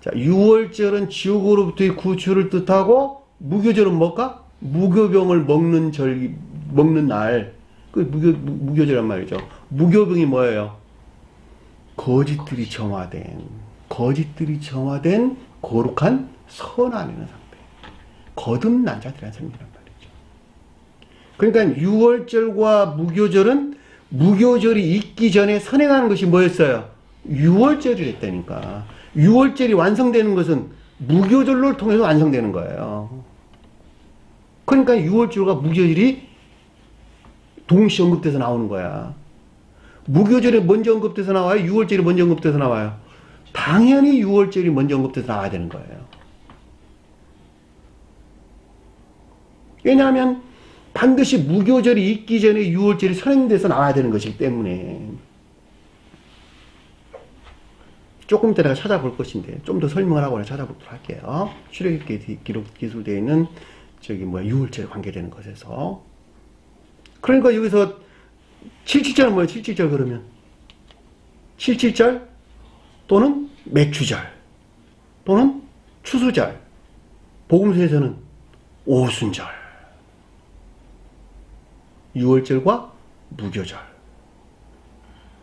자, 6월절은 지옥으로부터의 구출을 뜻하고, 무교절은 뭘까? 무교병을 먹는 날. 그 무교절이란 말이죠. 무교병이 뭐예요? 거짓들이 정화된 거룩한 선 안에 있는 상태. 거듭난 자들이라는 생각이란 말이죠. 그러니까 6월절과 무교절은 무교절이 있기 전에 선행하는 것이 뭐였어요? 6월절이 됐다니까. 6월절이 완성되는 것은 무교절로 통해서 완성되는 거예요. 그러니까 6월절과 무교절이 동시에 언급돼서 나오는 거야. 무교절이 먼저 언급돼서 나와요? 6월절이 먼저 언급돼서 나와요? 당연히 6월절이 먼저 언급돼서 나와야 되는 거예요. 왜냐하면 반드시 무교절이 있기 전에 6월절이 선행돼서 나와야 되는 것이기 때문에. 조금 이따 내가 찾아볼 것인데 좀 더 설명을 하고 찾아보도록 할게요. 출애굽기에 기술되어 있는 6월절에 관계되는 것에서. 그러니까 여기서 77절은 뭐예요? 77절 그러면 77절 또는 맥추절 또는 추수절, 복음서에서는 오순절, 6월절과 무교절,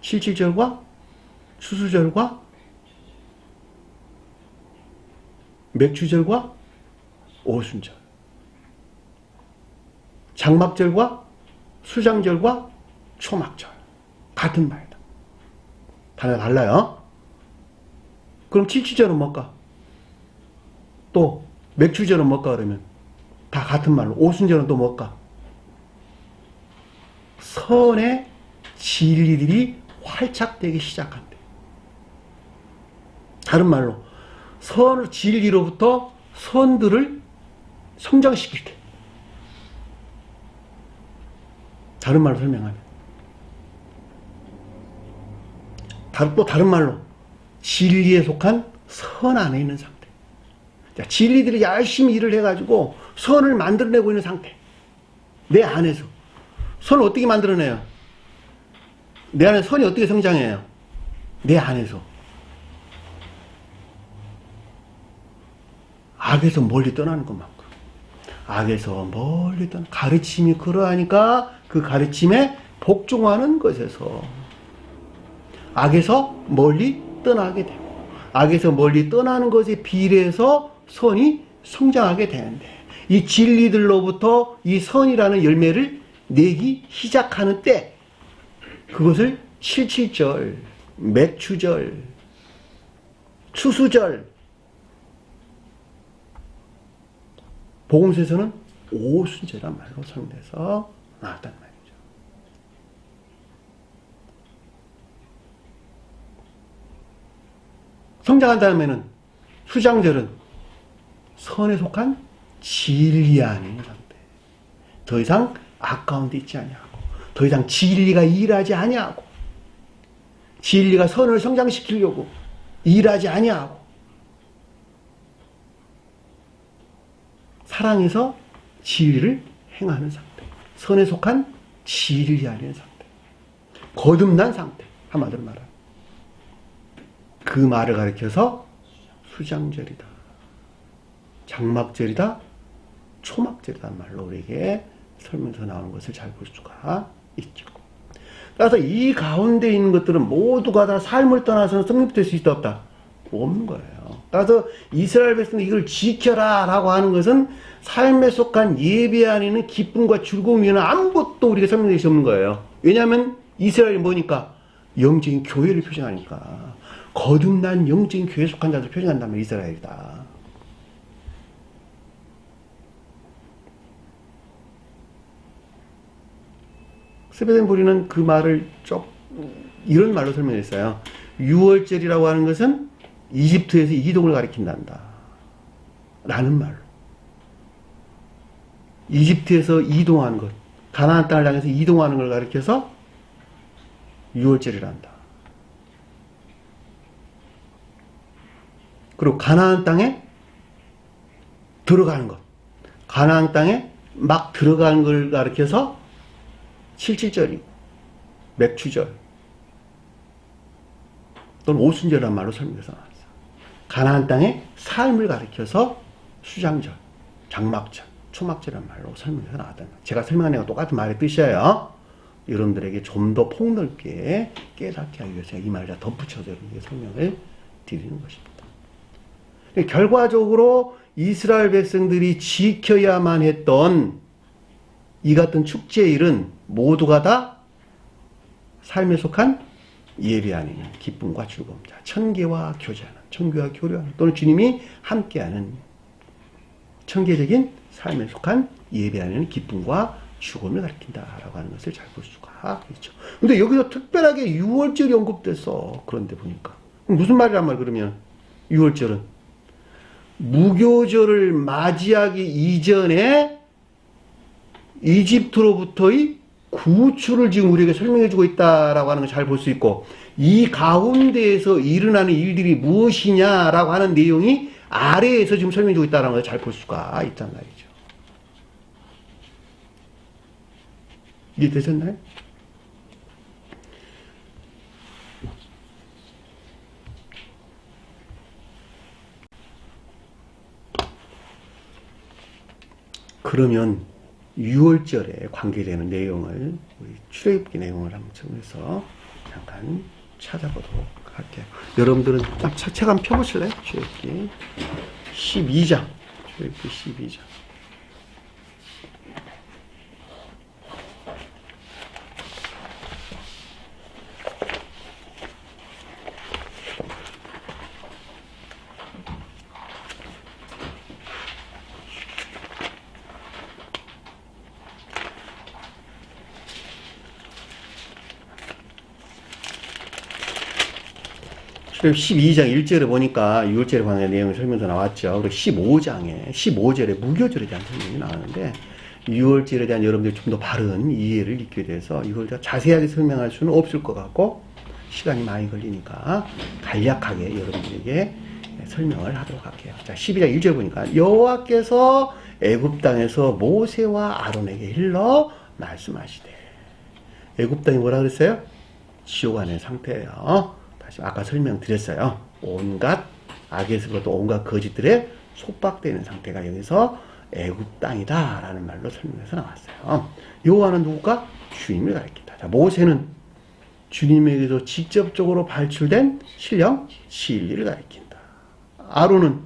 77절과 추수절과 맥추절과 오순절, 장막절과 수장절과 초막절. 같은 말이다. 단어가 달라요. 그럼 77절은 뭘까? 또 맥추절은 뭘까 그러면? 다 같은 말로. 오순절은 또 뭘까? 선의 진리들이 활착되기 시작한대. 다른 말로 선 진리로부터 선들을 성장시킬 때. 다른 말로 설명하면. 또 다른 말로 진리에 속한 선 안에 있는 상태. 자, 진리들이 열심히 일을 해가지고 선을 만들어내고 있는 상태. 내 안에서. 선을 어떻게 만들어내요? 내 안에 선이 어떻게 성장해요? 내 안에서. 악에서 멀리 떠나는 것만큼. 악에서 멀리 떠나. 가르침이 그러하니까 그 가르침에 복종하는 것에서 악에서 멀리 떠나게 되고, 악에서 멀리 떠나는 것에 비례해서 선이 성장하게 되는데, 이 진리들로부터 이 선이라는 열매를 내기 시작하는 때, 그것을 77절, 맥추절, 추수절, 복음서에서는 오순절이란 말로 설명돼서 나왔단 말이죠. 성장한 다음에는 수장절은 선에 속한 진리 안에 있는 상태. 더 이상 아까운 데 있지 아니하고, 더 이상 진리가 일하지 아니하고, 진리가 선을 성장시키려고 일하지 아니하고, 사랑에서 진리를 행하는 상태. 선에 속한 진리 안에 있는 상태. 거듭난 상태. 한마디로 말하면. 그 말을 가리켜서 수장절이다, 장막절이다, 초막절이다 말로 우리에게 설명서 나오는 것을 잘 볼 수가 있죠. 따라서 이 가운데 있는 것들은 모두가 다 삶을 떠나서는 성립될 수 있다 없다? 없는 거예요. 따라서 이스라엘 백성이 이걸 지켜라 라고 하는 것은 삶에 속한 예배 안에 있는 기쁨과 즐거움 위에는 아무것도 우리가 설명될 수 없는 거예요. 왜냐하면 이스라엘이 뭐니까? 영적인 교회를 표시하니까. 거듭난 영적인 교회에 속한 자들 표현한다면 이스라엘이다. 스베덴 부리는 그 말을 이런 말로 설명했어요. 6월절이라고 하는 것은 이집트에서 이동을 가리킨단다. 라는 말로. 이집트에서 이동하는 것, 가나안 땅을 향해서 이동하는 걸 가리켜서 6월절이란다. 그리고 가나안 땅에 들어가는 것, 가나안 땅에 막 들어가는 걸 가리켜서 77절이고 맥추절 또는 오순절이라는 말로 설명해서 나왔어요. 가나안 땅의 삶을 가리켜서 수장절, 장막절, 초막절이라는 말로 설명해서 나왔다는 거예요. 제가 설명한 내용 똑같은 말의 뜻이에요. 여러분들에게 좀 더 폭넓게 깨닫게 하기 위해서 이 말을 덧붙여서 여러분에게 설명을 드리는 것입니다. 결과적으로 이스라엘 백성들이 지켜야만 했던 이 같은 축제일은 모두가 다 삶에 속한 예배 안에 있는 기쁨과 즐거움, 천계와 교제하는, 천교와 교류하는 또는 주님이 함께하는 천계적인 삶에 속한 예배 안에 있는 기쁨과 죽음을 가리킨다라고 하는 것을 잘 볼 수가 있죠. 근데 여기서 특별하게 유월절이 언급돼서 그런데 보니까 무슨 말이란 말 그러면 유월절은 무교절을 맞이하기 이전에 이집트로부터의 구출을 지금 우리에게 설명해주고 있다라고 하는 걸 잘 볼 수 있고 이 가운데에서 일어나는 일들이 무엇이냐라고 하는 내용이 아래에서 지금 설명해주고 있다는 걸 잘 볼 수가 있단 말이죠. 이해되셨나요? 그러면 6월절에 관계되는 내용을 우리 출애굽기 내용을 한번 통해서 잠깐 찾아보도록 할게요. 여러분들은 책 한번 펴보실래요? 출애굽기 12장. 출애굽기 12장. 출애굽 12장 1절에 보니까 6월절에 관한 내용이 설명도 나왔죠. 그리고 15절에 무교절에 대한 설명이 나왔는데 6월절에 대한 여러분들이 좀 더 바른 이해를 잊게 돼서 이걸 자세하게 설명할 수는 없을 것 같고 시간이 많이 걸리니까 간략하게 여러분들에게 설명을 하도록 할게요. 자, 12장 1절 보니까 여호와께서 애굽 땅에서 모세와 아론에게 일러 말씀하시되 애굽 땅이 뭐라 그랬어요? 지옥 안의 상태예요. 다시 아까 설명드렸어요. 온갖 악에서부터 온갖 거짓들에 속박되는 상태가 여기서 애굽 땅이다 라는 말로 설명해서 나왔어요. 여호와는 누구가? 주님을 가리킨다. 자, 모세는 주님에게서 직접적으로 발출된 신령 진리를 가리킨다. 아론은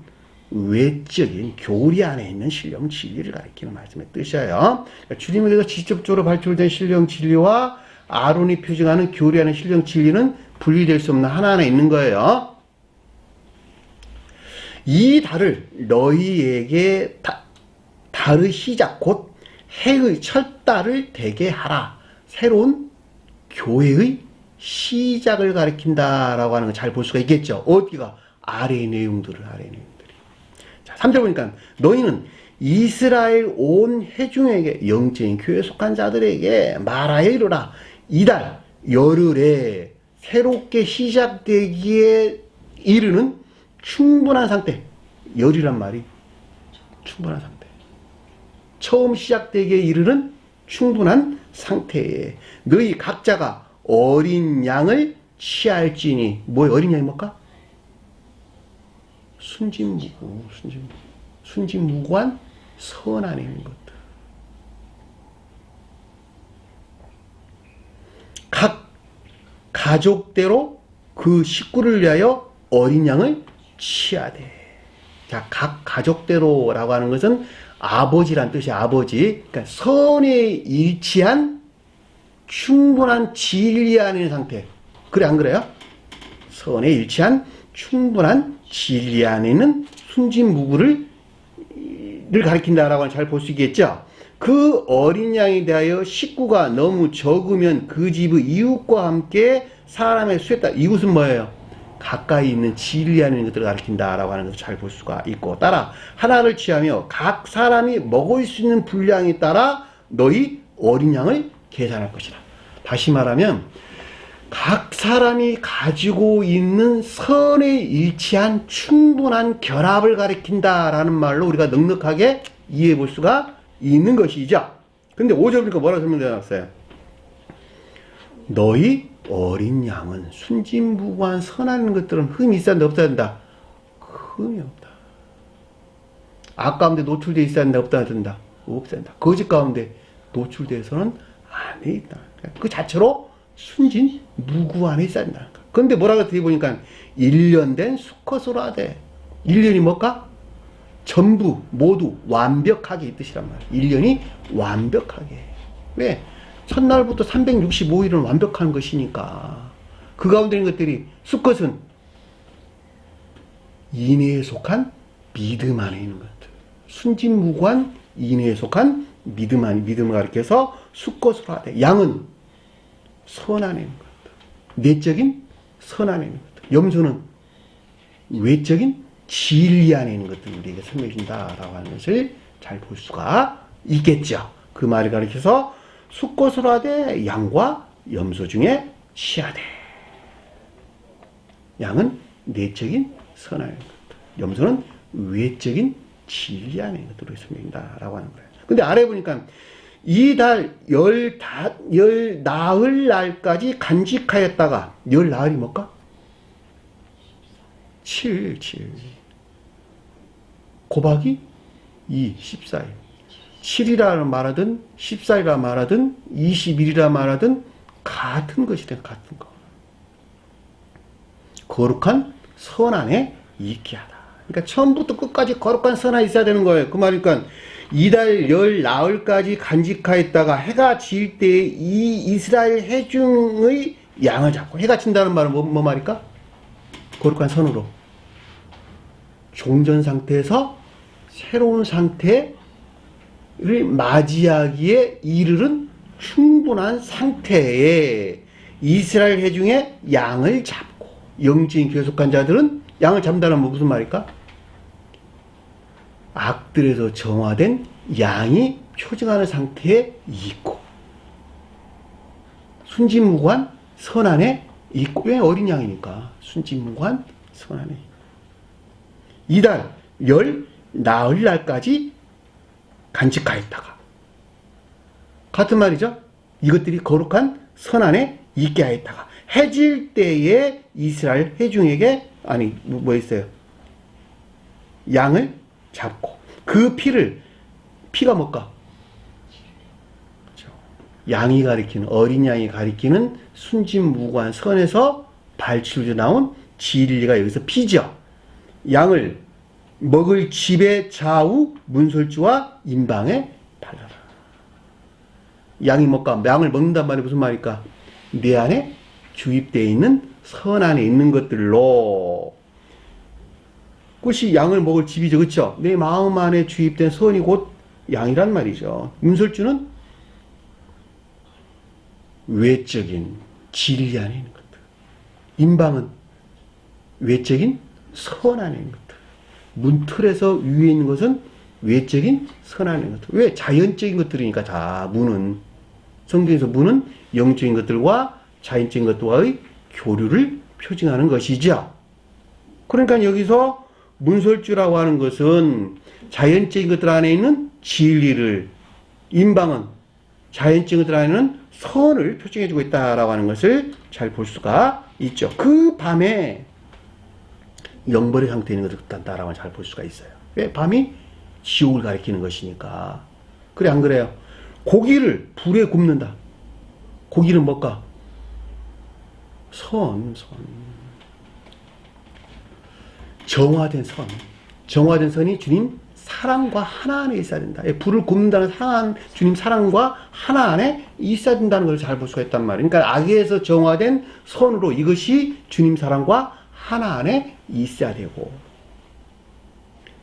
외적인 교리 안에 있는 신령 진리를 가리키는 말씀의 뜻이에요. 그러니까 주님에게서 직접적으로 발출된 신령 진리와 아론이 표징하는 교리 안의 신령 진리는 분리될 수 없는 하나하나 있는 거예요. 이 달을 너희에게 달의 시작 곧 해의 첫 달을 되게 하라. 새로운 교회의 시작을 가리킨다라고 하는 걸 잘 볼 수가 있겠죠. 어디가? 아래의 내용들이. 자, 3절 보니까 너희는 이스라엘 온 회중에게 영적인 교회에 속한 자들에게 말하여 이르라. 이달 열흘에 새롭게 시작되기에 이르는 충분한 상태. 열이란 말이 충분한 상태. 처음 시작되기에 이르는 충분한 상태에 너희 각자가 어린 양을 취할지니. 뭐예요? 어린 양이 뭘까? 순진무구한 선 안에 있는 것들. 각 가족대로 그 식구를 위하여 어린 양을 취하되. 자, 각 가족대로라고 하는 것은 아버지란 뜻이야. 아버지. 그러니까 선에 일치한 충분한 진리 안에 있는 상태. 그래 안 그래요? 선에 일치한 충분한 진리 안에 있는 순진무구를 가리킨다라고 잘 볼 수 있겠죠. 그 어린 양에 대하여 식구가 너무 적으면 그 집의 이웃과 함께 사람의 수했다. 이웃은 뭐예요? 가까이 있는 진리 안에 있는 것들을 가리킨다라고 하는 것을 잘 볼 수가 있고, 따라 하나를 취하며 각 사람이 먹을 수 있는 분량에 따라 너희 어린 양을 계산할 것이다. 다시 말하면 각 사람이 가지고 있는 선에 일치한 충분한 결합을 가리킨다라는 말로 우리가 넉넉하게 이해해 볼 수가 있는 것이죠. 근데 5절 보니까 뭐라고 설명되어 놨어요? 너희 어린 양은 순진무구한 선한 것들은 흠이 있어야 한다, 없어야 한다? 흠이 없다. 악 가운데 노출되어 있어야 한다, 없어야 한다? 없어야 한다. 거짓 가운데 노출되어서는 안 돼 있다. 그 자체로 순진무구한에 있어야 한다. 그런데 뭐라고 뒤에 보니까 1년 된 수컷으로 하되 1년이 뭘까? 전부 모두 완벽하게 이 뜻이란 말이야. 1년이 완벽하게. 왜? 첫날부터 365일은 완벽한 것이니까. 그 가운데 있는 것들이 수컷은 인애에 속한 믿음 안에 있는 것들. 순진무구한 인애에 속한 믿음을 가리켜서 수컷으로 하되 양은 선 안에 있는 것들. 내적인 선 안에 있는 것들. 염소는 외적인 진리 안에 있는 것들을 우리에게 설명해 준다라고 하는 것을 잘 볼 수가 있겠죠. 그 말을 가리켜서 수컷으로 하되 양과 염소 중에 취하되. 양은 내적인 선 안에 있는 것들. 염소는 외적인 진리 안에 있는 것들을 설명한다라고 하는 거예요. 근데 아래 보니까 이 달 열 나흘 날까지 간직하였다가 열 나흘이 뭘까? 7. 곱하기 2, 14일. 7이라 말하든 14일이라 말하든 21이라 말하든 같은 것이래. 같은 거. 거룩한 선 안에 있게 하다. 그러니까 처음부터 끝까지 거룩한 선 안에 있어야 되는 거예요. 그 말이니까 이달 열 나흘까지 간직하였다가 해가 질 때 이 이스라엘 회중의 양을 잡고, 해가 친다는 말은 뭐 말일까? 거룩한 선으로 종전 상태에서 새로운 상태를 맞이하기에 이르른 충분한 상태에 이스라엘 회중의 양을 잡고, 영적인 교속한 자들은 양을 잡는다는 건 무슨 말일까? 악들에서 정화된 양이 표징하는 상태에 있고 순진무구한 선 안에 있고. 왜? 어린 양이니까 순진무구한 선 안에. 이달 열 나흘 날까지 간직하였다가, 같은 말이죠. 이것들이 거룩한 선 안에 있게 하였다가 해질 때에 이스라엘 회중에게, 아니 뭐 있어요? 양을 잡고 그 피가 뭘까? 그렇죠. 양이 가리키는, 어린 양이 가리키는 순진무구한 선에서 발출되어 나온 진리가 여기서 피죠. 양을 먹을 집의 좌우 문설주와 임방에 발라라. 양이 뭘까? 양을 먹는단 말이 무슨 말일까? 내 안에 주입되어 있는 선 안에 있는 것들로. 그것이 양을 먹을 집이죠. 그렇죠? 내 마음 안에 주입된 선이 곧 양이란 말이죠. 문설주는 외적인 진리 안에 있는 것들. 임방은 외적인 선 안에 있는 것들. 문틀에서 위에 있는 것은 외적인 선 안에 있는 것들. 왜? 자연적인 것들이니까 다 문은. 성경에서 문은 영적인 것들과 자연적인 것들과의 교류를 표징하는 것이죠. 그러니까 여기서 문설주라고 하는 것은 자연적인 것들 안에 있는 진리를, 임방은 자연적인 것들 안에는 선을 표징해주고 있다라고 하는 것을 잘 볼 수가 있죠. 그 밤에 영벌의 상태에 있는 것을 뜻한다라고 잘 볼 수가 있어요. 왜? 밤이 지옥을 가리키는 것이니까. 그래, 안 그래요? 고기를 불에 굽는다. 고기는 뭘까? 선. 정화된 선. 정화된 선이 주님 사랑과 하나 안에 있어야 된다. 불을 굽는다는 주님 사랑과 하나 안에 있어야 된다는 걸 잘 볼 수가 있단 말이에요. 그러니까 악에서 정화된 선으로 이것이 주님 사랑과 하나 안에 있어야 되고,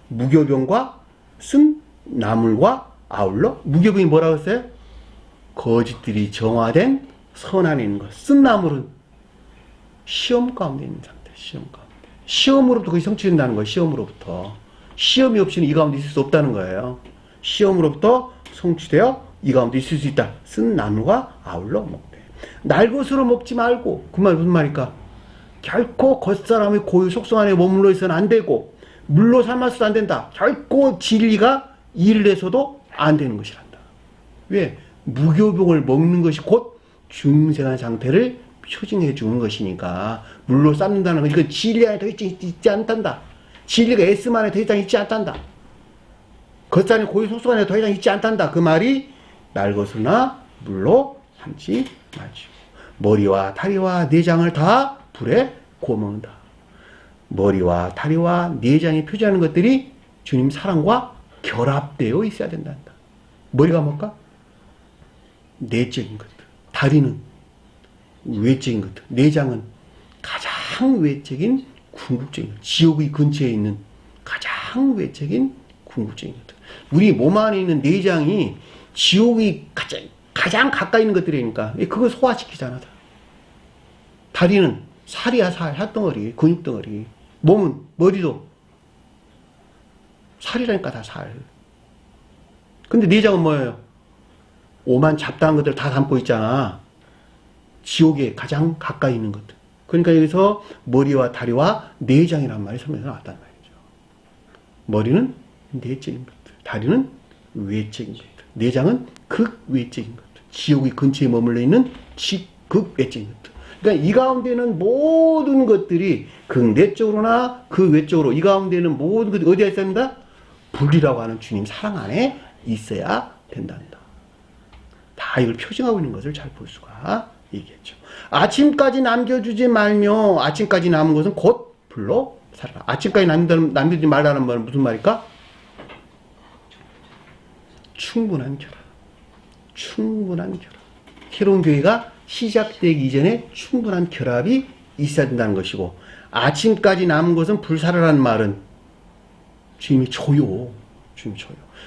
무교병과 쓴 나물과 아울러. 무교병이 뭐라고 했어요? 거짓들이 정화된 선 안에 있는 것. 쓴 나물은 시험 가운데 있는 상태. 시험 가운데. 시험으로부터 그게 성취된다는 거예요. 시험으로부터. 시험이 없이는 이 가운데 있을 수 없다는 거예요. 시험으로부터 성취되어 이 가운데 있을 수 있다. 쓴 나물과 아울러 먹되. 날 것으로 먹지 말고. 그 말 무슨 말일까? 결코 겉사람의 고유 속성 안에 머물러 있어는 안 되고, 물로 삶아서도 안 된다. 결코 진리가 일을 해서도 안 되는 것이란다. 왜? 무교병을 먹는 것이 곧 중생한 상태를 표징해 주는 것이니까. 물로 삶는다는 건 이건 진리 안에 더 있지 않단다. 진리가 S만 안에 더 이상 있지 않단다. 겉산에 고유 속속 안에 더 이상 있지 않단다. 그 말이 날 것으나 물로 삶지 마시고 머리와 다리와 내장을 다 불에 구워 먹는다. 머리와 다리와 내장이 표지하는 것들이 주님 사랑과 결합되어 있어야 된단다. 머리가 뭘까? 내적인 것들. 다리는 외적인 것들. 내장은 가장 외적인 궁극적인 것. 지옥의 근처에 있는 가장 외적인 궁극적인 것들. 우리 몸 안에 있는 내장이 지옥이 가장 가까이 있는 것들이니까 그걸 소화시키잖아. 다리는 살이야, 살덩어리, 근육덩어리. 몸은, 머리도 살이라니까 다 살. 근데 내장은 뭐예요? 오만 잡다한 것들 다 담고 있잖아. 지옥에 가장 가까이 있는 것들. 그러니까 여기서 머리와 다리와 내장이란 말이 설명해서 나왔단 말이죠. 머리는 내적인 것들, 다리는 외적인 것들, 내장은 극외적인 것들, 지옥의 근처에 머물러 있는 극외적인 것들. 그러니까 이 가운데는 모든 것들이 극내적으로나 그 외적으로 이 가운데는 모든 것들이 어디에 있어야 된다? 분리라고 하는 주님 사랑 안에 있어야 된단다. 다 이걸 표징하고 있는 것을 잘 볼 수가 있겠죠. 아침까지 남겨주지 말며 아침까지 남은 것은 곧 불로 살아라. 아침까지 남겨주지 말라는 말은 무슨 말일까? 충분한 결합. 충분한 결합. 새로운 교회가 시작되기 이전에 충분한 결합이 있어야 된다는 것이고 아침까지 남은 것은 불사르라는 말은 주님이 조요.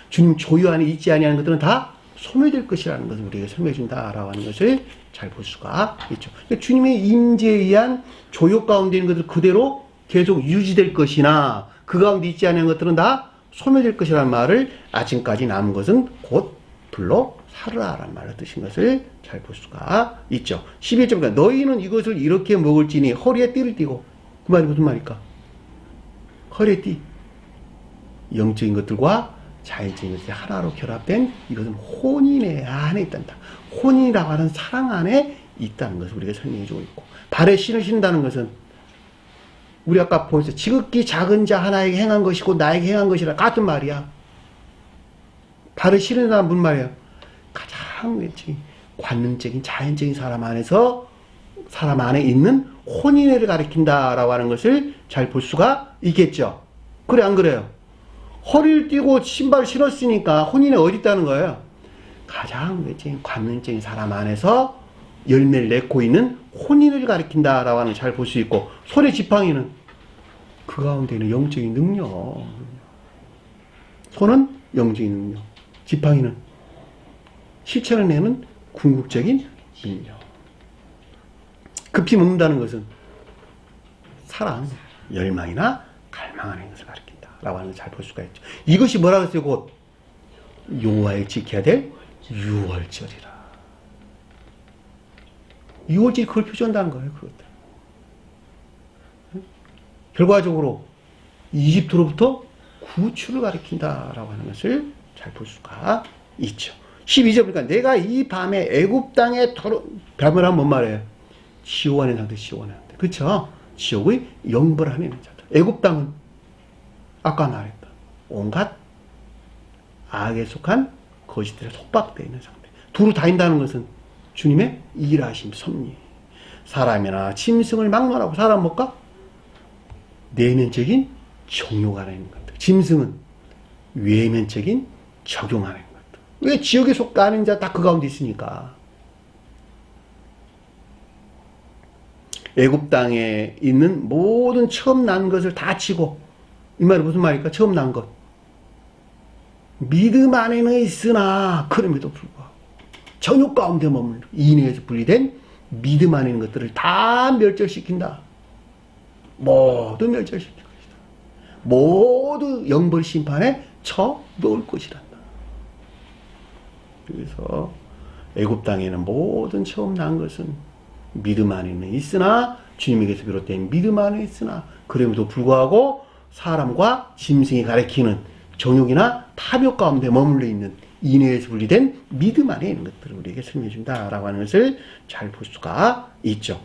주님 조요 안에 있지 아니하는 것들은 다 소멸될 것이라는 것을 우리에게 설명해 준다라고 하는 것을 잘 볼 수가 있죠. 주님의 임재에 의한 조요 가운데 있는 것들 그대로 계속 유지될 것이나 그 가운데 있지 않은 것들은 다 소멸될 것이라는 말을 아침까지 남은 것은 곧 불로 사르라라는 말을 뜻인 것을 잘 볼 수가 있죠. 11절 너희는 이것을 이렇게 먹을지니 허리에 띠를 띠고 그 말이 무슨 말일까? 허리에 띠. 영적인 것들과 자연적인 것들이 하나로 결합된 이것은 혼인의 안에 있단다. 혼인이라고 하는 사랑 안에 있다는 것을 우리가 설명해주고 있고 발에 신을 신다는 것은 우리 아까 보였어요. 지극히 작은 자 하나에게 행한 것이고 나에게 행한 것이라 같은 말이야. 발을 신는다는 무슨 말이야? 가장 외적인 관능적인 자연적인 사람 안에 있는 혼인애를 가리킨다라고 하는 것을 잘 볼 수가 있겠죠. 그래 안 그래요? 허리를 띠고 신발을 신었으니까 혼인애 어디 있다는 거예요? 가장 외적인 관능적인 사람 안에서 열매를 맺고 있는 혼인을 가리킨다라고 하는 잘 볼 수 있고 손의 지팡이는 그 가운데 있는 영적인 능력. 손은 영적인 능력. 지팡이는 실천을 내는 궁극적인 능력. 급히 먹는다는 것은 사랑, 열망이나 갈망하는 것을 가리킨다라고 하는 걸 잘 볼 수가 있죠. 이것이 뭐라고 했어요? 곧 여호와의 지켜야 될 유월절이라. 유월절이 그걸 표시한다는 거예요. 그것들. 결과적으로 이집트로부터 구출을 가리킨다라고 하는 것을 잘 볼 수가 있죠. 12절 보니까 내가 이 밤에 애굽 땅에 밤을 하면 뭔 말이에요? 지옥 안에 상태, 지옥 안에 상태. 그쵸? 지옥의 영벌을 하는 자들. 애굽 땅은 아까 말했다. 온갖 악에 속한 거짓들에 속박되어 있는 상태. 두루 다닌다는 것은 주님의 일하심, 섭리. 사람이나 짐승을 막론하고 사람 뭘까? 내면적인 정욕하는 것들. 짐승은 외면적인 적용하는 것들. 왜 지옥에 속가는 자 다 그 가운데 있으니까. 애굽 땅에 있는 모든 처음 난 것을 다 치고 이 말이 무슨 말일까? 처음 난 것. 믿음 안에는 있으나 그럼에도 불구하고 정욕 가운데 머물러 인해에서 분리된 믿음 안에 있는 것들을 다 멸절시킨다. 모두 멸절시킬 것이다. 모두 영벌 심판에 처놓을 것이란다. 그래서 애굽 땅에는 모든 처음 난 것은 믿음 안에는 있으나 주님에게서 비롯된 믿음 안에 있으나 그럼에도 불구하고 사람과 짐승이 가리키는 정욕이나 탐욕 가운데 머물러 있는 인외에서 분리된 믿음 안에 있는 것들을 우리에게 설명해 준다라고 하는 것을 잘 볼 수가 있죠.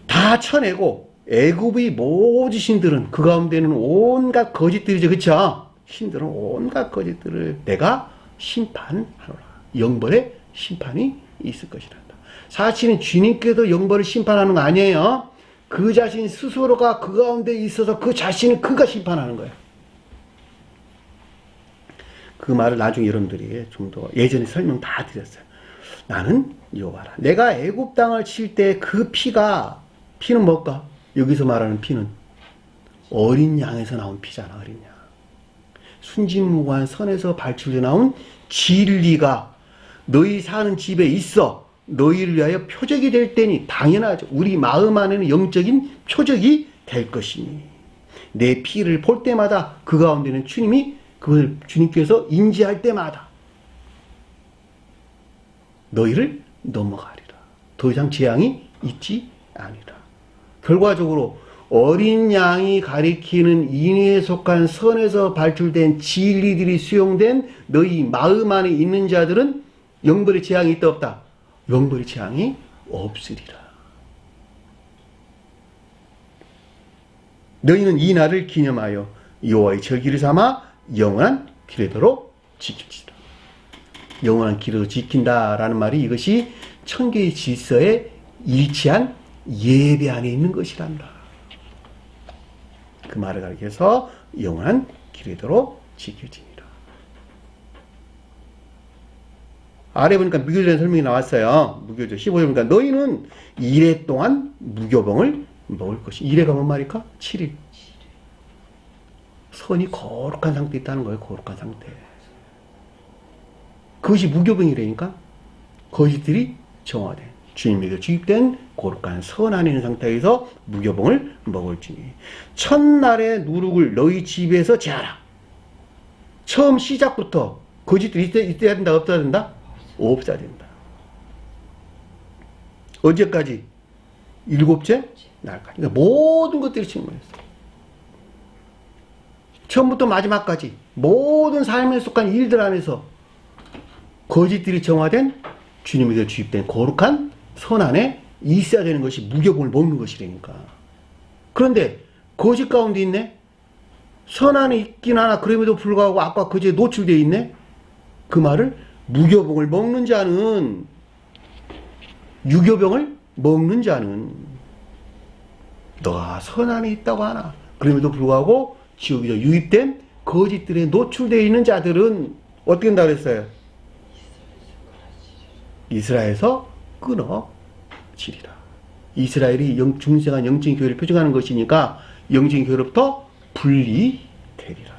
다 쳐내고 애굽의 모든 신들은 그 가운데는 온갖 거짓들이죠. 그쵸? 신들은 온갖 거짓들을 내가 심판하노라. 영벌의 심판이 있을 것이란다. 사실은 주님께서 영벌을 심판하는 거 아니에요. 그 자신 스스로가 그 가운데 있어서 그 자신을 그가 심판하는 거예요. 그 말을 나중에 여러분들이 좀 더 예전에 설명 다 드렸어요. 나는 여호와라. 내가 애굽 땅을 칠 때 그 피는 뭘까? 여기서 말하는 피는 어린 양에서 나온 피잖아. 어린 양. 순진무구한 선에서 발출해 나온 진리가 너희 사는 집에 있어. 너희를 위하여 표적이 될 때니 당연하죠. 우리 마음 안에는 영적인 표적이 될 것이니 내 피를 볼 때마다 그 가운데는 주님이 그걸 주님께서 인지할 때마다 너희를 넘어가리라. 더 이상 재앙이 있지 아니라. 결과적으로 어린 양이 가리키는 인애에 속한 선에서 발출된 진리들이 수용된 너희 마음 안에 있는 자들은 영벌의 재앙이 있다 없다? 영벌의 재앙이 없으리라. 너희는 이 날을 기념하여 여호와의 절기를 삼아 영원한 기례도록 지킬지라. 영원한 기례도 지킨다라는 말이 이것이 천계의 질서에 일치한 예배 안에 있는 것이란다. 그 말을 가리켜서 영원한 기례도록 지킬지니라. 아래 보니까 무교절의 설명이 나왔어요. 무교절 15절 보니까 너희는 1회 동안 무교병을 먹을 것이. 1회가 뭔 말일까? 7일. 선이 거룩한 상태에 있다는 거예요. 거룩한 상태. 그것이 무교병이라니까. 거짓들이 정화된 주님에게 주입된 거룩한 선 안에 있는 상태에서 무교병을 먹을지니 첫날의 누룩을 너희 집에서 제하라. 처음 시작부터 거짓들이 있어야 된다 없어야 된다? 없어야 된다. 언제까지? 7째 날까지. 그러니까 모든 것들이 증거했어. 처음부터 마지막까지 모든 삶에 속한 일들 안에서 거짓들이 정화된 주님에게 주입된 거룩한 선 안에 있어야 되는 것이 무교병을 먹는 것이라니까. 그런데 거짓 가운데 있네? 선 안에 있긴 하나 그럼에도 불구하고 아까 거짓에 노출되어 있네? 그 말을 무교병을 먹는 자는 유교병을 먹는 자는 너가 선 안에 있다고 하나 그럼에도 불구하고 지옥에서 유입된 거짓들에 노출되어 있는 자들은 어떻게 한다고 그랬어요? 이스라엘에서 끊어지리라. 이스라엘이 중생한 영적인 교회를 표정하는 것이니까 영적인 교회로부터 분리되리라.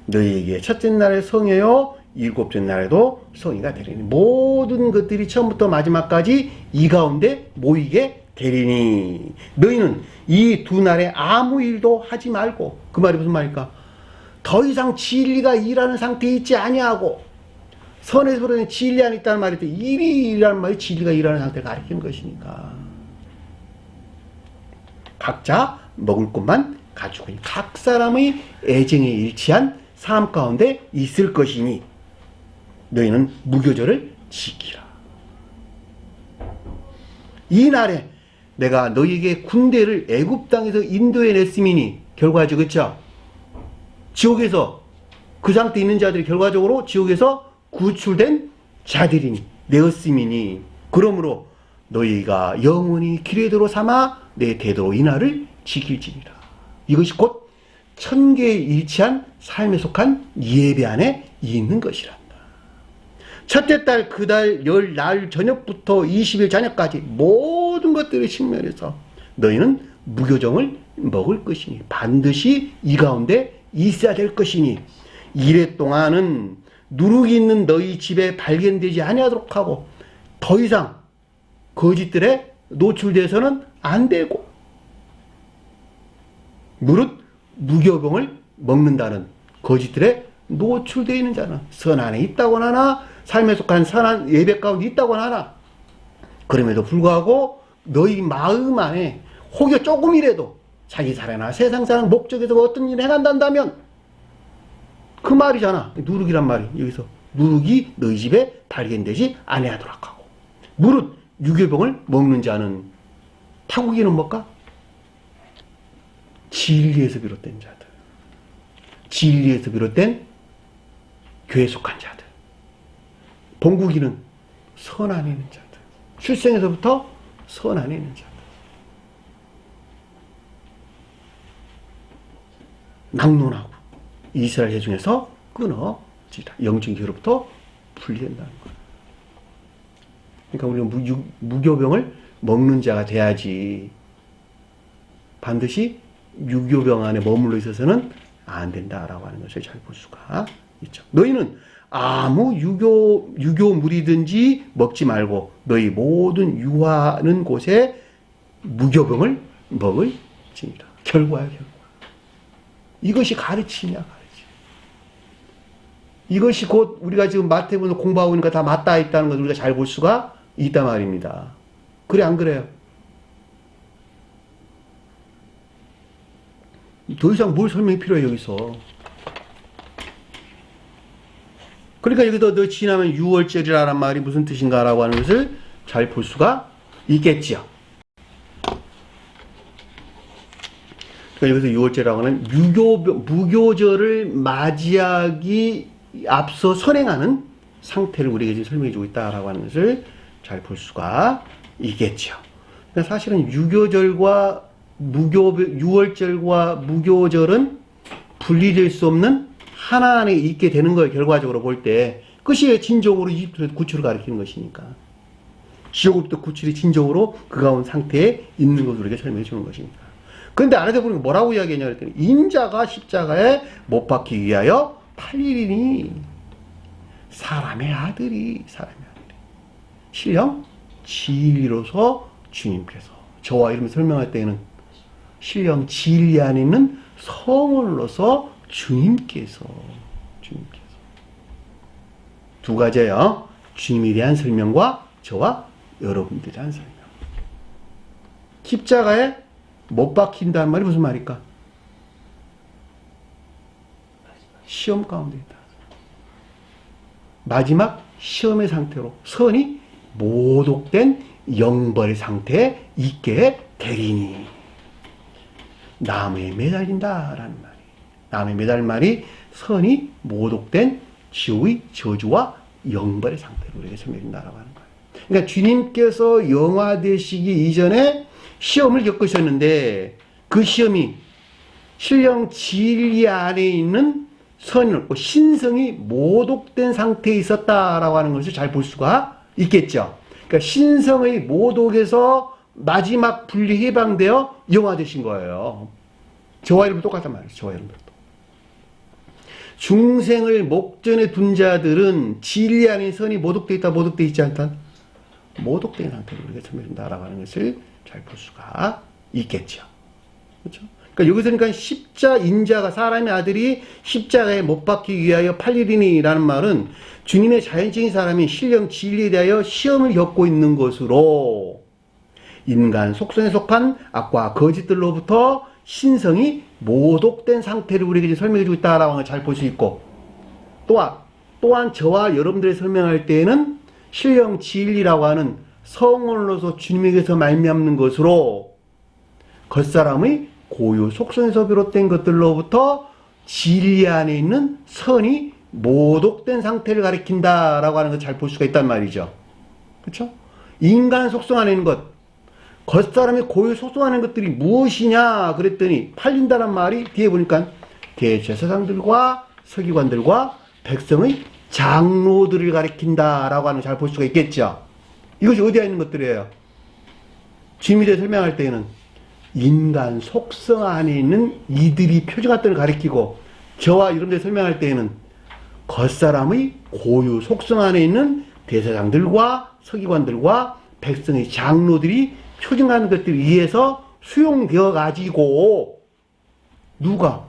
너희에게 첫째 날에 성회요 7째 날에도 성회가 되리니 모든 것들이 처음부터 마지막까지 이 가운데 모이게 되리니 너희는 이 두 날에 아무 일도 하지 말고. 그 말이 무슨 말일까? 더 이상 진리가 일하는 상태에 있지 아니하고 선에서 그러는 진리 안에 있다는 말이 또 일이라는 말이 진리가 일하는 상태를 가리키는 것이니까 각자 먹을 것만 가지고 각 사람의 애정에 일치한 삶 가운데 있을 것이니 너희는 무교절을 지키라. 이 날에 내가 너희에게 군대를 애굽 땅에서 인도해 냈음이니 결과죠. 그렇죠? 지옥에서 그 상태에 있는 자들이 결과적으로 지옥에서 구출된 자들이니 내었음이니 그러므로 너희가 영원히 기례도로 삼아 내 대대로 이 날을 지킬지니라. 이것이 곧 천계에 일치한 삶에 속한 예배 안에 있는 것이란다. 첫째 달 그 달 열 날 저녁부터 20일 저녁까지 모든 것들의 측면에서 너희는 무교정을 먹을 것이니 반드시 이 가운데 있어야 될 것이니 1회 동안은 누룩이 있는 너희 집에 발견되지 아니하도록 하고 더 이상 거짓들에 노출돼서는 안 되고 무릇 무교병을 먹는다는 거짓들에 노출되어 있는 자는 선 안에 있다고나 하나 삶에 속한 선한 예배 가운데 있다고나 하나 그럼에도 불구하고 너희 마음 안에 혹여 조금이라도 자기 사랑이나 세상 사랑 목적에서 어떤 일을 행한다면 그 말이잖아. 누룩이란 말이 여기서 누룩이 너희 집에 발견되지 아니하도록 하고 무릇 유교병을 먹는 자는 타국이는 뭘까? 진리에서 비롯된 자들, 진리에서 비롯된 교회에 속한 자들, 본국이는 선 안에 있는 자들, 출생에서부터 선 안에 있는 자들, 낙론하고 이스라엘 회중에서 끊어지다. 영적인 교로부터 분리된다는 거예요. 그러니까 우리는 무교병을 먹는 자가 돼야지 반드시 유교병 안에 머물러 있어서는 안 된다라고 하는 것을 잘 볼 수가 있죠. 너희는 아무 유교물이든지 먹지 말고 너희 모든 유하는 곳에 무교병을 먹을지니라. 결과야, 결과. 이것이 가르치냐, 가르치. 이것이 곧 우리가 지금 마태복음을 공부하고 있으니까 다 맞닿아 있다는 것을 우리가 잘 볼 수가 있단 말입니다. 그래, 안 그래요? 더 이상 뭘 설명이 필요해, 여기서. 그러니까 여기서 너 지나면 6월절이라는 말이 무슨 뜻인가라고 하는 것을 잘 볼 수가 있겠지요. 그러니까 여기서 6월절이라고 하는 무교절을 맞이하기 앞서 선행하는 상태를 우리에게 지금 설명해 주고 있다라고 하는 것을 잘 볼 수가 있겠죠. 그러니까 사실은 6월절과 무교절은 분리될 수 없는 하나 안에 있게 되는 거예요. 결과적으로 볼 때. 그것이 진정으로 이집트 구출을 가리키는 것이니까. 지옥으로부터 구출이 진정으로 그 가운 상태에 있는 것을 우리에게 설명해 주는 것이니까. 그런데 안에서 보니까 뭐라고 이야기했냐 그랬더니 인자가 십자가에 못 박히기 위하여 8일이니 사람의 아들이 신령 진리로서 주님께서 저와 이름을 설명할 때에는 신령 진리 안에 있는 성을로서 주님께서 두 가지예요. 주님에 대한 설명과 저와 여러분들에 대한 설명. 십자가에 못 박힌다는 말이 무슨 말일까? 시험 가운데 있다. 마지막 시험의 상태로 선이 모독된 영벌의 상태에 있게 되리니 나무에 매달린다라는 말이. 나무에 매달린 말이 선이 모독된 지옥의 저주와 영벌의 상태로 우리에게 설명된다라고 하는 거예요. 그러니까 주님께서 영화되시기 이전에 시험을 겪으셨는데 그 시험이 신령 진리 안에 있는 선이 없고 신성이 모독된 상태에 있었다라고 하는 것을 잘 볼 수가 있겠죠. 그러니까 신성의 모독에서 마지막 분리 해방되어 영화되신 거예요. 저와 여러분 똑같단 말이에요. 저와 여러분들도. 중생을 목전에 둔 자들은 진리 안에 선이 모독되어 있다, 모독되어 있지 않다. 모독된 상태로 우리가 설명된다라고 하는 것을 잘 볼 수가 있겠죠. 그렇죠? 그러니까 여기서 그러니까 인자가 사람의 아들이 십자가에 못 박히기 위하여 8일이니라는 말은 주님의 자연적인 사람이 신령 진리에 대하여 시험을 겪고 있는 것으로 인간 속성에 속한 악과 거짓들로부터 신성이 모독된 상태를 우리에게 설명해 주고 있다라고 하는 걸 잘 볼 수 있고 또한 저와 여러분들이 설명할 때에는 신령 진리라고 하는 성원으로서 주님에게서 말미암는 것으로 겉사람의 고유 속성에서 비롯된 것들로부터 진리 안에 있는 선이 모독된 상태를 가리킨다라고 하는 걸 잘 볼 수가 있단 말이죠. 그렇죠? 인간 속성 안에 있는 것, 겉사람의 고유 속성 안에 있는 것들이 무엇이냐 그랬더니 팔린다는 말이 뒤에 보니까 대제사장들과 서기관들과 백성의 장로들을 가리킨다라고 하는 걸 잘 볼 수가 있겠죠. 이것이 어디에 있는 것들이에요? 주님에 대해 설명할 때에는 인간 속성 안에 있는 이들이 표준한 것들을 가리키고 저와 여러분들 설명할 때에는 겉사람의 고유 속성 안에 있는 대사장들과 서기관들과 백성의 장로들이 표준하는 것들에 의해서 수용되어 가지고 누가?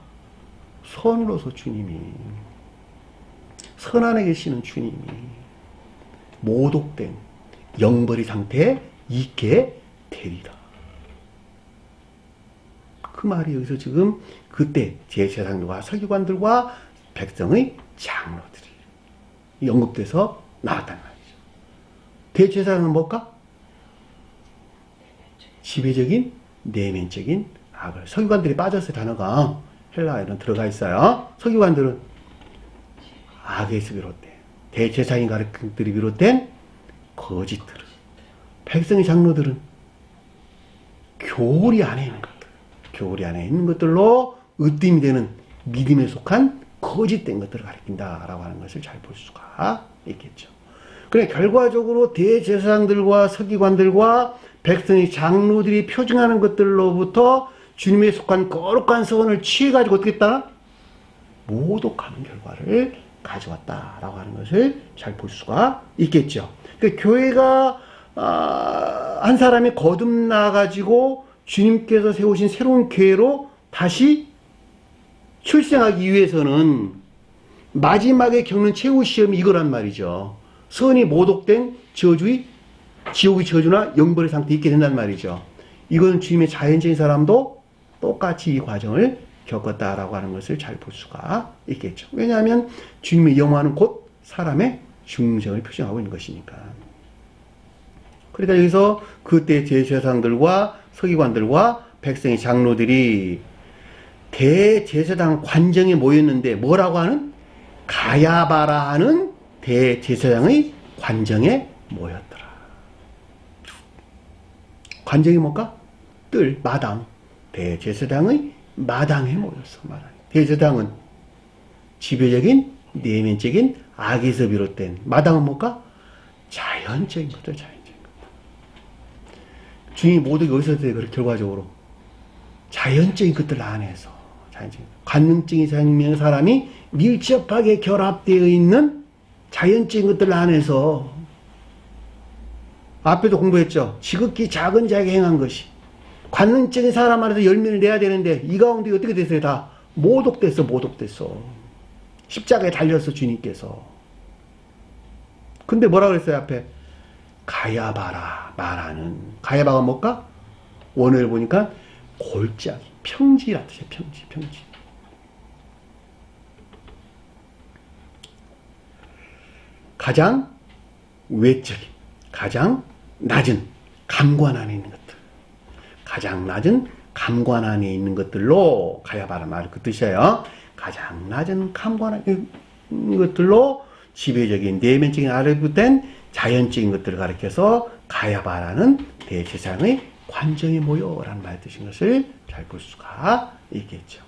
선으로서 주님이 선 안에 계시는 주님이 모독된 영벌의 상태에 있게 되리라. 그 말이 여기서 지금 그때 제사장들과 서기관들과 백성의 장로들이 언급돼서 나왔단 말이죠. 대제사장은 뭘까? 지배적인 내면적인 악을. 서기관들이 빠졌어요. 단어가 헬라어에는 들어가 있어요. 서기관들은 악에서 비롯된 대제사장이 가르침들이 비롯된 거짓들을, 백성의 장로들은 교리 안에 있는 것들, 교리 안에 있는 것들로 으뜸이 되는 믿음에 속한 거짓된 것들을 가리킨다라고 하는 것을 잘 볼 수가 있겠죠. 그래, 결과적으로 대제사장들과 서기관들과 백성의 장로들이 표징하는 것들로부터 주님에 속한 거룩한 선을 취해가지고 어떻게 했다? 모독하는 결과를 가져왔다라고 하는 것을 잘 볼 수가 있겠죠. 그러니까 교회가 한 사람이 거듭나가지고 주님께서 세우신 새로운 교회로 다시 출생하기 위해서는 마지막에 겪는 최후 시험이 이거란 말이죠. 선이 모독된 저주의, 지옥의 저주나 영벌의 상태에 있게 된단 말이죠. 이건 주님의 자연적인 사람도 똑같이 이 과정을 겪었다라고 하는 것을 잘 볼 수가 있겠죠. 왜냐하면 주님의 영화는 곧 사람의 중생을 표시하고 있는 것이니까. 그러니까 여기서 그때 대제사장들과 서기관들과 백성의 장로들이 대제사장 관정에 모였는데 뭐라고 하는? 가야바라 하는 대제사장의 관정에 모였더라. 관정이 뭘까? 뜰, 마당. 대제사장의 마당에 모였어. 마당. 대제사장은 지배적인 내면적인 악에서 비롯된, 마당은 뭘까? 자연적인 것들, 자연적인 것들. 주님이 모두 여기서 그렇게 결과적으로 자연적인 것들 안에서, 자연적인 관능적인 생명 사람이 밀접하게 결합되어 있는 자연적인 것들 안에서, 앞에도 공부했죠. 지극히 작은 자에게 행한 것이 관능적인 사람 안에서 열매를 내야 되는데 이 가운데 어떻게 됐어요? 다 모독됐어. 모독됐어. 십자가에 달렸어, 주님께서. 근데 뭐라 그랬어요? 앞에 가야바라 말하는, 가야바가 뭘까? 원어를 보니까 골짜기, 평지라 뜻이에요. 평지. 가장 외적인, 가장 낮은 감관 안에 있는 것들, 가장 낮은 감관 안에 있는 것들로, 가야바라 말 그 뜻이에요. 가장 낮은 감관 안에 있는 것들로 지배적인 내면적인 아래부된 자연적인 것들을 가리켜서 가야바라는 대제사장의 관정에 모여라는 말 뜻인 것을 잘 볼 수가 있겠죠.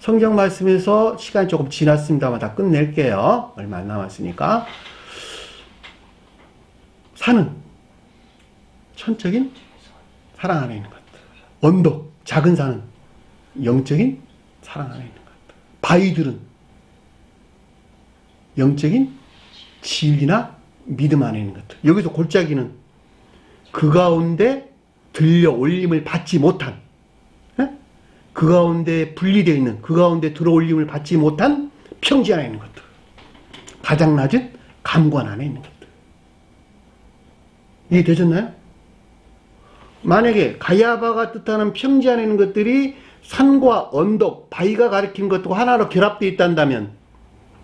성경 말씀에서 시간이 조금 지났습니다만 다 끝낼게요. 얼마 안 남았으니까. 산은 천적인 사랑 안에 있는 것들. 언덕, 작은 산은 영적인 사랑 안에 있는 것들. 바위들은 영적인 진리나 믿음 안에 있는 것들. 여기서 골짜기는 그 가운데 들려 올림을 받지 못한, 그 가운데 분리되어 있는, 그 가운데 들어올림을 받지 못한 평지 안에 있는 것들. 가장 낮은 감관 안에 있는 것들. 이해되셨나요? 만약에 가야바가 뜻하는 평지 안에 있는 것들이 산과 언덕, 바위가 가리킨 것과 하나로 결합되어 있단다면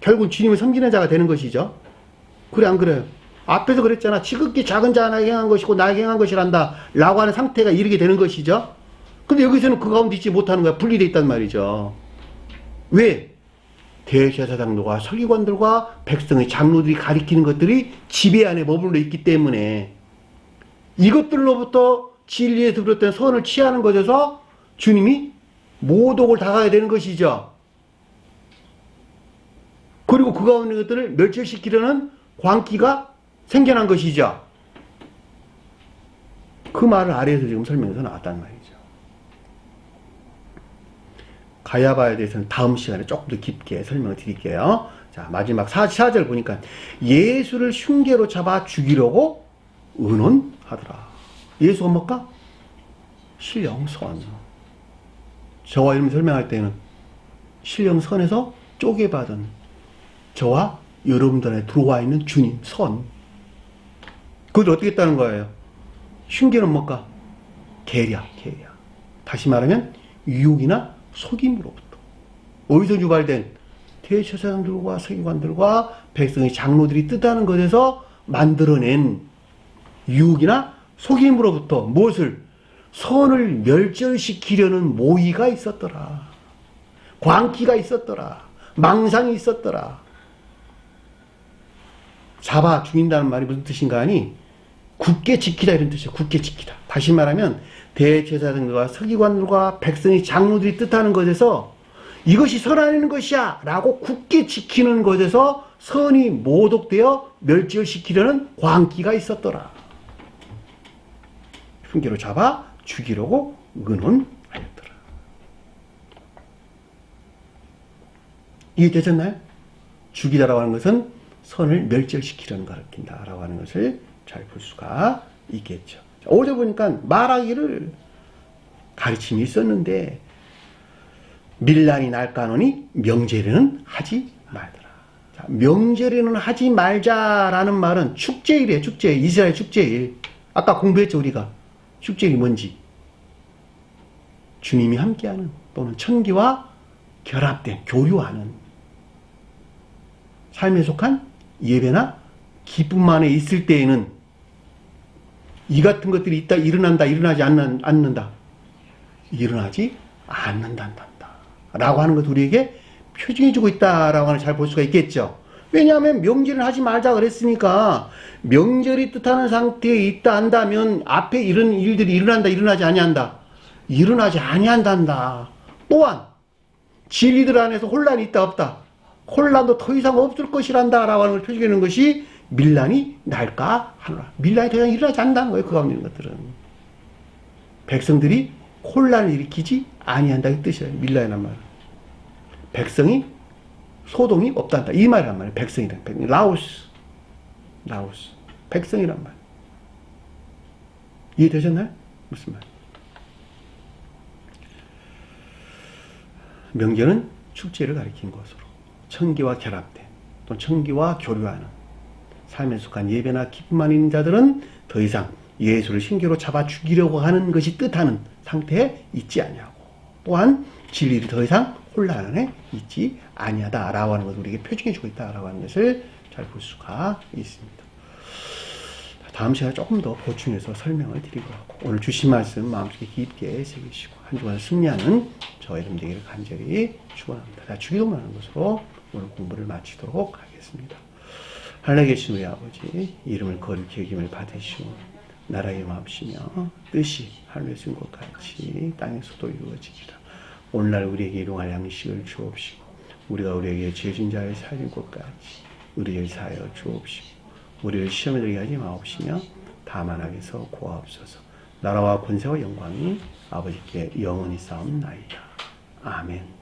결국 주님을 섬기는 자가 되는 것이죠. 그래 안 그래요? 앞에서 그랬잖아. 지극히 작은 자 하나에게 행한 것이고 나에게 행한 것이란다 라고 하는 상태가 이르게 되는 것이죠. 근데 여기서는 그 가운데 있지 못하는 거야. 분리되어 있단 말이죠. 왜? 대제사장들과 서기관들과 백성의 장로들이 가리키는 것들이 지배 안에 머물러 있기 때문에 이것들로부터 진리에서 비롯된 선을 취하는 것에서 주님이 모독을 당하게 되는 것이죠. 그리고 그 가운데 것들을 멸절시키려는 광기가 생겨난 것이죠. 그 말을 아래에서 지금 설명해서 나왔단 말이죠. 가야바에 대해서는 다음 시간에 조금 더 깊게 설명을 드릴게요. 자, 마지막 4절 보니까 예수를 흉계로 잡아 죽이려고 의논하더라. 예수가 뭘까? 신령선. 저와 여러분이 설명할 때는 신령선에서 쪼개받은 저와 여러분들 안에 들어와 있는 주님 선. 그것을 어떻게 했다는 거예요? 흉계는 뭘까? 계략. 다시 말하면 유혹이나 속임으로부터. 어디서 유발된? 대제사장들과 서기관들과 백성의 장로들이 뜻하는 것에서 만들어낸 유혹이나 속임으로부터 무엇을 선을 멸절시키려는 모의가 있었더라. 광기가 있었더라. 망상이 있었더라. 잡아 죽인다는 말이 무슨 뜻인가 하니 굳게 지키다 이런 뜻이에요. 굳게 지키다. 다시 말하면 대제사장들과 서기관들과 백성의 장로들이 뜻하는 것에서 이것이 선하는 것이야 라고 굳게 지키는 것에서 선이 모독되어 멸절시키려는 광기가 있었더라. 흉계로 잡아 죽이려고 의논하였더라. 이해되셨나요? 죽이다라고 하는 것은 선을 멸절시키려는 걸 가리킨다라고 하는 것을 잘 볼 수가 있겠죠. 5절 보니까 말하기를 가르침이 있었는데 밀란이 날까노니 명제례는 하지 말더라. 자, 명제례는 하지 말자라는 말은 축제일이에요. 축제일. 이스라엘 축제일. 아까 공부했죠 우리가. 축제일이 뭔지. 주님이 함께하는 또는 천기와 결합된 교류하는 삶에 속한 예배나 기쁨 안에 있을 때에는 이 같은 것들이 있다 일어난다 일어나지 않는다 일어나지 않는단다 라고 하는 것을 우리에게 표징해주고 있다라고 하는 잘 볼 수가 있겠죠. 왜냐하면 명절을 하지 말자 그랬으니까 명절이 뜻하는 상태에 있다 한다면 앞에 이런 일들이 일어난다 일어나지 아니한다 일어나지 아니한단다. 또한 진리들 안에서 혼란이 있다 없다 혼란도 더 이상 없을 것이란다 라고 하는 걸 표시하는 것이 밀란이 날까 하노라. 밀란이 더 이상 일어나지 않는다는 거예요. 그 가운데 있는 것들은. 백성들이 혼란을 일으키지 아니한다 이 뜻이에요. 밀란이란 말은. 백성이 소동이 없단다. 이 말이란 말이에요. 백성이란 백성. 라오스. 백성이란 말. 이해되셨나요? 무슨 말? 명절은 축제를 가리킨 것으로 천기와 결합된 또는 천기와 교류하는 삶에 속한 예배나 기쁨만 있는 자들은 더 이상 예수를 신기로 잡아 죽이려고 하는 것이 뜻하는 상태에 있지 아니하고 또한 진리를 더 이상 혼란 안에 있지 아니하다라고 하는 것을 우리에게 표징해주고 있다라고 하는 것을 잘 볼 수가 있습니다. 다음 시간에 조금 더 보충해서 설명을 드리고 하고 오늘 주신 말씀 마음속에 깊게 새기시고 한 주간 승리하는 저와 여러분 되기를 간절히 축원합니다. 주기도문 하는 것으로 오늘 공부를 마치도록 하겠습니다. 하늘에 계신 우리 아버지 이름을 거룩히 여김을 받으시오 나라의 마음이시며 뜻이 하늘에서 것 같이 땅에서도 이루어지리라. 오늘날 우리에게 일용할 양식을 주옵시고 우리가 우리에게 죄진 자를 사하는 것 같이 우리를 사하여 주옵시고 우리를 시험에 들게 하지 마옵시며 다만 악에서 구하옵소서. 나라와 권세와 영광이 아버지께 영원히 싸움나이다. 아멘.